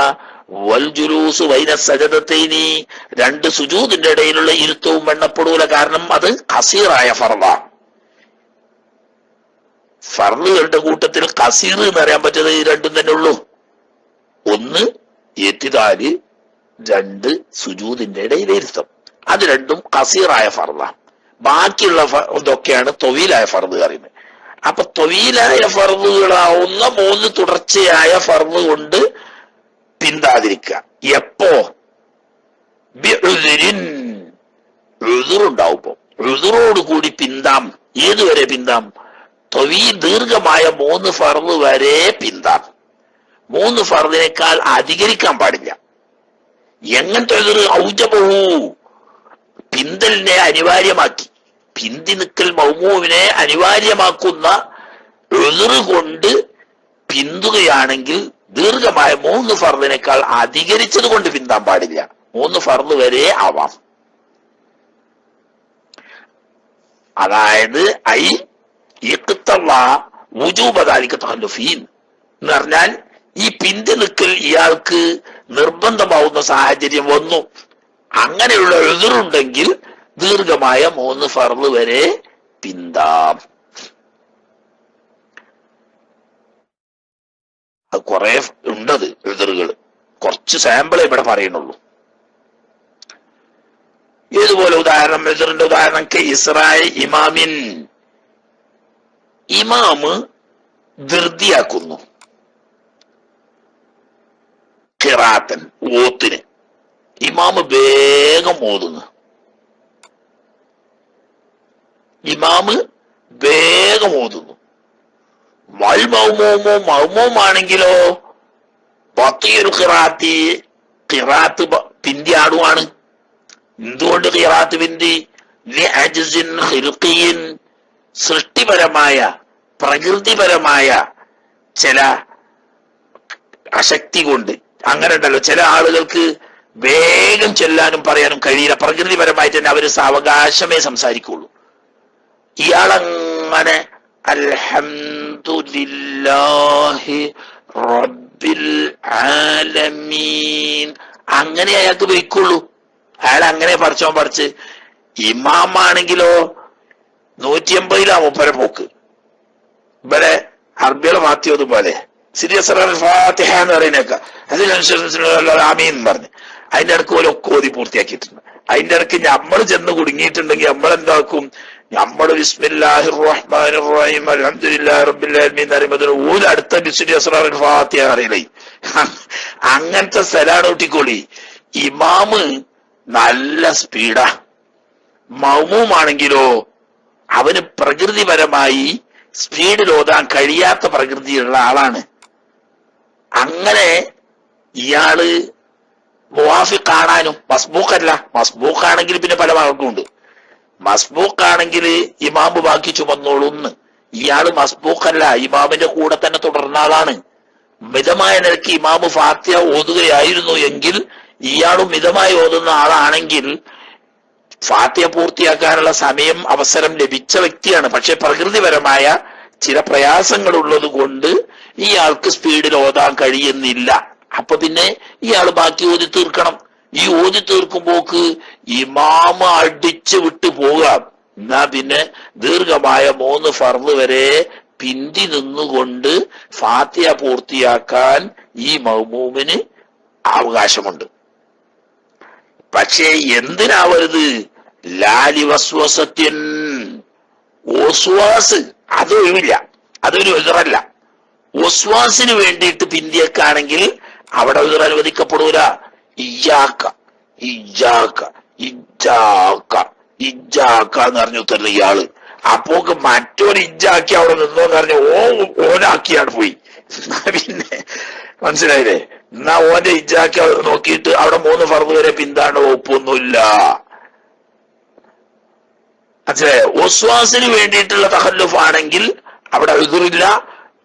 വൽ ജുലൂസു ബൈന സജദതൈനി, 2 സുജൂദിന്റെ ഇടയിലുള്ള ഇരുത്തവും എണ്ണപ്പെടൂല. കാരണം അത് ഖസീറായ ഫർദാണ്. ഫർളുകളുടെ കൂട്ടത്തിൽ ഖസീർ എന്ന് പറയാൻ പറ്റുന്നത് ഈ 2 തന്നെ ഉള്ളൂ. 1 ഇഅ്തിദാല്, 2 സുജൂദിന്റെ ഇടയിലെ ഇരുത്തം. അത് 2ഉം ഖസീറായ ഫർദാണ്. ബാക്കിയുള്ള ഇതൊക്കെയാണ് ത്വീലായ ഫർദ് പറയുന്നത്. അപ്പൊ ത്വീലായ ഫർദുകളാവുന്ന 3 തുടർച്ചയായ ഫർദ് കൊണ്ട് പിന്താതിരിക്കുക. എപ്പോ? ഉദുറുണ്ടാവുമ്പോ. ഉദുറോട് കൂടി പിന്താം. ഏതുവരെ പിന്താം? ദീർഘമായ 3 ഫർദ് വരെ പിന്താം. 3 ഫർദിനേക്കാൾ അധികരിക്കാൻ പാടില്ല. എങ്ങനത്തെ ഉദുറ്? ഔജബഹു, പിന്തലിനെ അനിവാര്യമാക്കി. പിന്തി നിൽക്കൽ മൗമൂമിനെ അനിവാര്യമാക്കുന്ന ഉദുറ് കൊണ്ട് പിന്തുകയാണെങ്കിൽ ദീർഘമായ 3 ഫർദിനേക്കാൾ അധികരിച്ചത് കൊണ്ട് പിന്താൻ പാടില്ല. 3 ഫർദ് വരെ ആവാം. അതായത് ഐ വുജൂബദാലിക്കത്തഖല്ലുഫീൻ എന്ന് പറഞ്ഞാൽ ഈ പിന്തി നിൽക്കൽ ഇയാൾക്ക് നിർബന്ധമാവുന്ന സാഹചര്യം വന്നു. അങ്ങനെയുള്ള ഉദുറുണ്ടെങ്കിൽ ദീർഘമായ 3 ഫർദ് വരെ പിന്താം. അത് കുറെ ഉണ്ടത് ഉദുറുകൾ. കുറച്ച് സാമ്പിളെ ഇവിടെ പറയുന്നുള്ളൂ. ഇതുപോലെ ഉദാഹരണം, ഉദുറിന്റെ ഉദാഹരണം ഇസ്രായി ഇമാമിൻ, ഇമാമ് ധൃതിയാക്കുന്നു. ഖിറാഅത്തൻ, ഓത്തിന് ഇമാമ് വേഗം ഓതുന്നു. ഇമാമ് വേഗം ഓതുന്നു. മൗമൂമാണെങ്കിലോ ബത്തീഉൽ ഖിറാഅത്തി, ഖിറാഅത്ത് പിന്തിയാടുവാണ്. എന്തുകൊണ്ട് ഖിറാഅത്ത് പിന്തി? ലിഅജ്സിൻ ഖിൽഖിയിൻ, സൃഷ്ടിപരമായ പ്രകൃതിപരമായ ചില അശക്തി കൊണ്ട്. അങ്ങനെ ഉണ്ടല്ലോ, ചില ആളുകൾക്ക് വേഗം ചെല്ലാനും പറയാനും കഴിയില്ല. പ്രകൃതിപരമായിട്ട് തന്നെ അവര് സാവകാശമേ സംസാരിക്കുള്ളൂ. ഇയാളങ്ങനെ അൽഹംദുലില്ലാഹി റബ്ബിൽ ആലമീൻ അങ്ങനെ അയാൾക്ക് വയ്ക്കുള്ളൂ. അയാൾ അങ്ങനെ പറിച്ച്. ഇമാമാണെങ്കിലോ 180 മൂപ്പര പോക്ക്. ഇവിടെ അറബികളെ മാറ്റിയത് പോലെ ഫാത്തിഹ എന്ന് പറയുന്നേക്ക അതിനനുസരിച്ച് ആമീൻ പറഞ്ഞു അതിന്റെ ഇടക്ക് പോലെ ഒക്കെ ഓതി പൂർത്തിയാക്കിയിട്ടുണ്ട്. അതിന്റെ ഇടക്ക് നമ്മൾ ചെന്ന് കുടുങ്ങിയിട്ടുണ്ടെങ്കിൽ നമ്മളെന്താക്കും? നമ്മൾ ബിസ്മില്ലാഹിർ റഹ്മാനിർ റഹീം അൽഹംദുലില്ലാഹി റബ്ബിൽ ആലമീൻ പറയുമ്പോൾ ഓല് അടുത്ത ബിസ്മില്ലാഹിർ അസ്റാറുൽ ഫാത്തിഹ അറിയില്ലേ. അങ്ങനത്തെ സ്ഥലാണ് ഊട്ടിക്കോളി. ഇമാമ് നല്ല സ്പീഡാ. മൗമൂമാണെങ്കിലോ അവന് പ്രകൃതിപരമായി സ്പീഡിൽ ഓതാൻ കഴിയാത്ത പ്രകൃതിയുള്ള ആളാണ്. അങ്ങനെ ഇയാള് മുവാഫിഖ് കാണാനും മസ്ബൂഖല്ല. മസ്ബൂഖാണെങ്കിൽ പിന്നെ പല മാർഗമുണ്ട്. മസ്ബൂഖാണെങ്കിൽ ഇമാമ് ബാക്കി ചുമന്നോളൂന്ന്. ഇയാള് മസ്ബൂഖല്ല, ഇമാമിന്റെ കൂടെ തന്നെ തുടർന്ന ആളാണ്. മിതമായ നിലയ്ക്ക് ഇമാമ് ഫാത്തിഹ ഓതുകയായിരുന്നു എങ്കിൽ ഇയാളും മിതമായി ഓതുന്ന ആളാണെങ്കിൽ ഫാത്തിഹ പൂർത്തിയാക്കാനുള്ള സമയം അവസരം ലഭിച്ച വ്യക്തിയാണ്. പക്ഷെ പ്രകൃതിപരമായ ചില പ്രയാസങ്ങൾ ഉള്ളത് കൊണ്ട് ഇയാൾക്ക് സ്പീഡിൽ ഓതാൻ കഴിയുന്നില്ല. അപ്പൊ പിന്നെ ഇയാൾ ബാക്കി ഓതി തീർക്കണം. ഈ ഓതി തീർക്കുമ്പോക്ക് ഇമാമ അടിച്ചു വിട്ടു പോകാം. എന്നാ പിന്നെ ദീർഘമായ 3 ഫർദ് വരെ പിന്തി നിന്നുകൊണ്ട് ഫാത്തിഹ പൂർത്തിയാക്കാൻ ഈ മൗമൂമിന് അവകാശമുണ്ട്. പക്ഷേ എന്തിനാവരുത്? ലാലി വസ്വസത്യൻ, ഓസ്വാസ്, അത് ഒഴിവില്ല. അതൊരു ഉദറല്ല. വസ്വാസിന് വേണ്ടിയിട്ട് പിന്തിയക്കാണെങ്കിൽ അവിടെ ഉദർ അനുവദിക്കപ്പെടൂല. ഇയ്യാക്ക ഇജ്ജാക്ക ഇജ്ജാക്ക ഇജ്ജാക്ക എന്ന് പറഞ്ഞു ഉത്തരുന്ന ഇയാള്. അപ്പോക്ക് മറ്റൊരു ഇജ്ജാക്കി അവിടെ നിന്നോന്ന് പറഞ്ഞ ഓനാക്കിയാണ് പോയി. പിന്നെ മനസ്സിലായില്ലേ? എന്നാ ഓന്റെ ഇജ്ജാക്കി നോക്കിയിട്ട് അവിടെ 3 ഫർദ് വരെ പിന്താണ്ട ഒപ്പൊന്നുമില്ല. മനസ്സിലായോ? ഒസ്വാസിന് വേണ്ടിയിട്ടുള്ള തഖല്ലുഫ് ആണെങ്കിൽ അവിടെ ഉദറില്ല.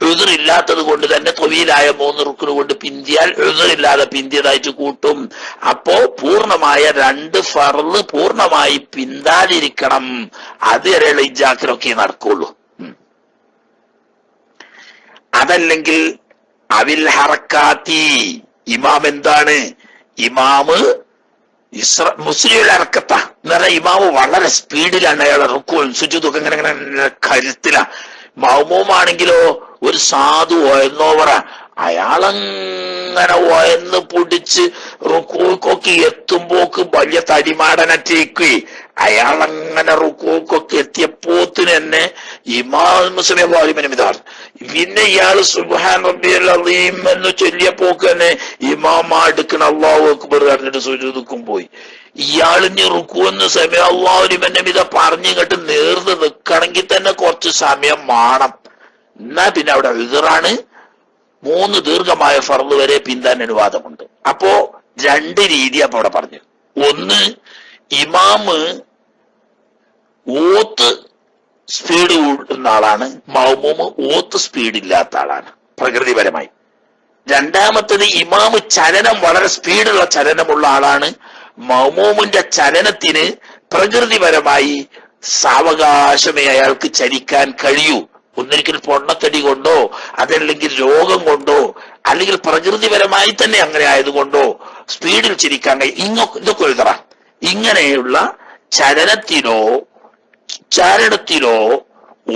ഉദറില്ലാത്തത് കൊണ്ട് തന്നെ തൊവീലായ 3 റുക്ന് കൊണ്ട് പിന്തിയാൽ ഉദറില്ലാതെ പിന്തിയതായിട്ട് കൂട്ടും. അപ്പോ പൂർണ്ണമായ 2 ഫർള് പൂർണ്ണമായി പിന്താതിരിക്കണം. അതുവരെയുള്ള ഇജാക്കിലൊക്കെ നടക്കുള്ളൂ. അതല്ലെങ്കിൽ അവിൽ ഹറക്കാത്തി, ഇമാം എന്താണ്? ഇമാമ് മുസ്ലിം ഹറക്കത്ത എന്ന് പറഞ്ഞാൽ ഇമാമ് വളരെ സ്പീഡിലാണ്. അയാളെ റുക്കുവും സുജൂദും ഇങ്ങനെ ഇങ്ങനെ കരുത്തിലാ. മൗമൂമാണെങ്കിലോ ഒരു സാധു ഒയന്നോവറ, അയാളങ്ങനെ ഒയന്ന് പൊടിച്ച് റുക്കൂക്കൊക്കെ എത്തുമ്പോക്ക് വലിയ തടിമാടനറ്റേക്ക് അയാളങ്ങനെ റുക്കൂക്കൊക്കെ എത്തിയപ്പോത്തിന് തന്നെ ഇമാം മുസ്ലിം ഇതാണ്. പിന്നെ ഇയാള് സുബ്ഹാൻ റബ്ബിയൽ അസീം എന്ന് ചൊല്ലിയപ്പോക്ക് തന്നെ ഇമാം അടുക്കണ അല്ലാഹു അക്ബർ പറഞ്ഞിട്ട് സുജൂദുക്കും പോയി. ഇയാളിന് റുക്കൂന്ന് സമയം അല്ലാഹു ലിമൻ ഹമിദ പറഞ്ഞിങ്ങോട്ട് നേർന്ന് നിൽക്കണമെങ്കിൽ തന്നെ കുറച്ച് സമയം വേണം. എന്നാ പിന്നെ അവിടെ ഉദറാണ്. 3 ദീർഘമായ ഫർള് വരെ പിന്താൻ അനുവാദമുണ്ട്. അപ്പോ 2 രീതി അപ്പൊ അവിടെ പറഞ്ഞു. ഒന്ന്, ഇമാമ് ഓത്ത് സ്പീഡ് കൂടുന്ന ആളാണ്, മൗമൂമ് ഓത്ത് സ്പീഡ് ഇല്ലാത്ത ആളാണ് പ്രകൃതിപരമായി. രണ്ടാമത്തത്, ഇമാമ് ചലനം വളരെ സ്പീഡുള്ള ചലനമുള്ള ആളാണ്, മൗമൂമിന്റെ ചലനത്തിന് പ്രകൃതിപരമായി സാവകാശമേ അയാൾക്ക് ചലിക്കാൻ കഴിയൂ. ഒന്നിരിക്കൽ പൊണ്ണത്തടി കൊണ്ടോ അതല്ലെങ്കിൽ രോഗം കൊണ്ടോ അല്ലെങ്കിൽ പ്രകൃതിപരമായി തന്നെ അങ്ങനെ ആയതുകൊണ്ടോ സ്പീഡിൽ ചിരിക്കാൻ കഴിയും. ഇതൊക്കെ എഴുതറ. ഇങ്ങനെയുള്ള ചലനത്തിലോ ഉച്ചാരണത്തിലോ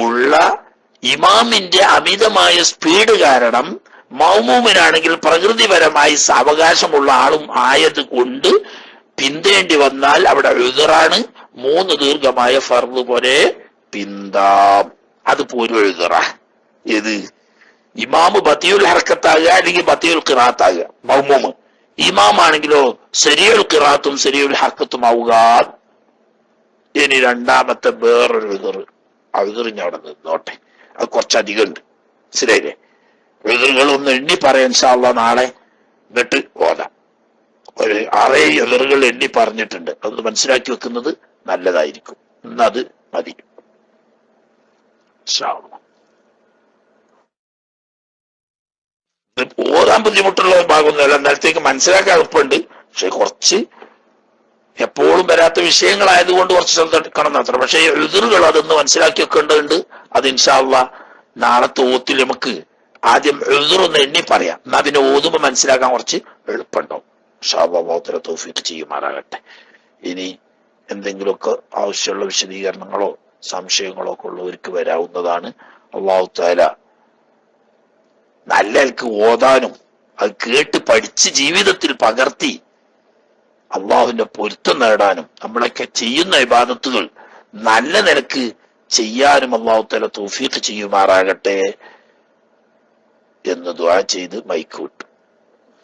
ഉള്ള ഇമാമിന്റെ അമിതമായ സ്പീഡ് കാരണം മൗമൂമിനാണെങ്കിൽ പ്രകൃതിപരമായി സാവകാശമുള്ള ആളും ആയത് കൊണ്ട് പിന്തേണ്ടി വന്നാൽ അവിടെ ഉദറാണ്. 3 ദീർഘമായ ഫർദ് പോലെ പിന്താം. അത് പോലും എഴുതറ. ഏത്? ഇമാമ് ബത്തിയുൽ ഹർക്കത്താകുക അല്ലെങ്കിൽ ബത്തിയുൽ ഖിറാത്താകുക മൗമൂമ്. ഇമാമാണെങ്കിലോ ശരിയുൽ ഖിറാത്തും ശരിയുൽ ഹർക്കത്തും ആവുക. ഇനി രണ്ടാമത്തെ വേറൊരു ഉദറ്, ആ ഉദറിഞ്ഞ് അവിടെ നിന്നോട്ടെ. അത് കുറച്ചധികം ഉണ്ട്. ശരിയല്ലേ? ഉദറുകൾ ഒന്ന് എണ്ണി പറയാൻ ഇൻഷാ അല്ലാഹ് നാളെ എന്നിട്ട് ഓതാം. ഒരു 6 ഉദറുകൾ എണ്ണി പറഞ്ഞിട്ടുണ്ട്. അതൊന്ന് മനസ്സിലാക്കി വെക്കുന്നത് നല്ലതായിരിക്കും. ഇന്നത് മതി. ഓതാൻ ബുദ്ധിമുട്ടുള്ള ഭാഗമൊന്നുമല്ല, നേരത്തേക്ക് മനസ്സിലാക്കാൻ എളുപ്പമുണ്ട്. പക്ഷെ കുറച്ച് എപ്പോഴും വരാത്ത വിഷയങ്ങളായതുകൊണ്ട് കുറച്ച് ശ്രദ്ധിക്കണം മാത്രം. പക്ഷെ ഉദറുകൾ അതൊന്ന് മനസ്സിലാക്കി വെക്കേണ്ടതുണ്ട്. അത് ഇൻഷാ അല്ലാഹ് നാളത്തെ ഓത്തിൽ നമുക്ക് ആദ്യം ഉദറൊന്ന് എണ്ണി പറയാം. എന്നാ പിന്നെ ഓതുമ്പോ മനസ്സിലാക്കാൻ കുറച്ച് എളുപ്പമുണ്ടാവും. ഇൻഷാ അല്ലാഹ് തൗഫീഖ് ചെയ്യുമാറാകട്ടെ. ഇനി എന്തെങ്കിലുമൊക്കെ ആവശ്യമുള്ള വിശദീകരണങ്ങളോ സംശയങ്ങളോ ഒക്കെ ഉള്ളവർക്ക് വരാവുന്നതാണ്. അല്ലാഹു തആല നല്ലക്ക് ഓതാനും അത് കേട്ട് പഠിച്ച് ജീവിതത്തിൽ പകർത്തി അള്ളാഹുവിന്റെ പൊരുത്തം നേടാനും നമ്മളൊക്കെ ചെയ്യുന്ന ഇബാദത്തുകൾ നല്ല നിലക്ക് ചെയ്യാനും അല്ലാഹു തആല തൗഫീഖ് ചെയ്യുമാറാകട്ടെ എന്ന് ദുആ ചെയ്ത് മൈക്ക് വിട്ടു.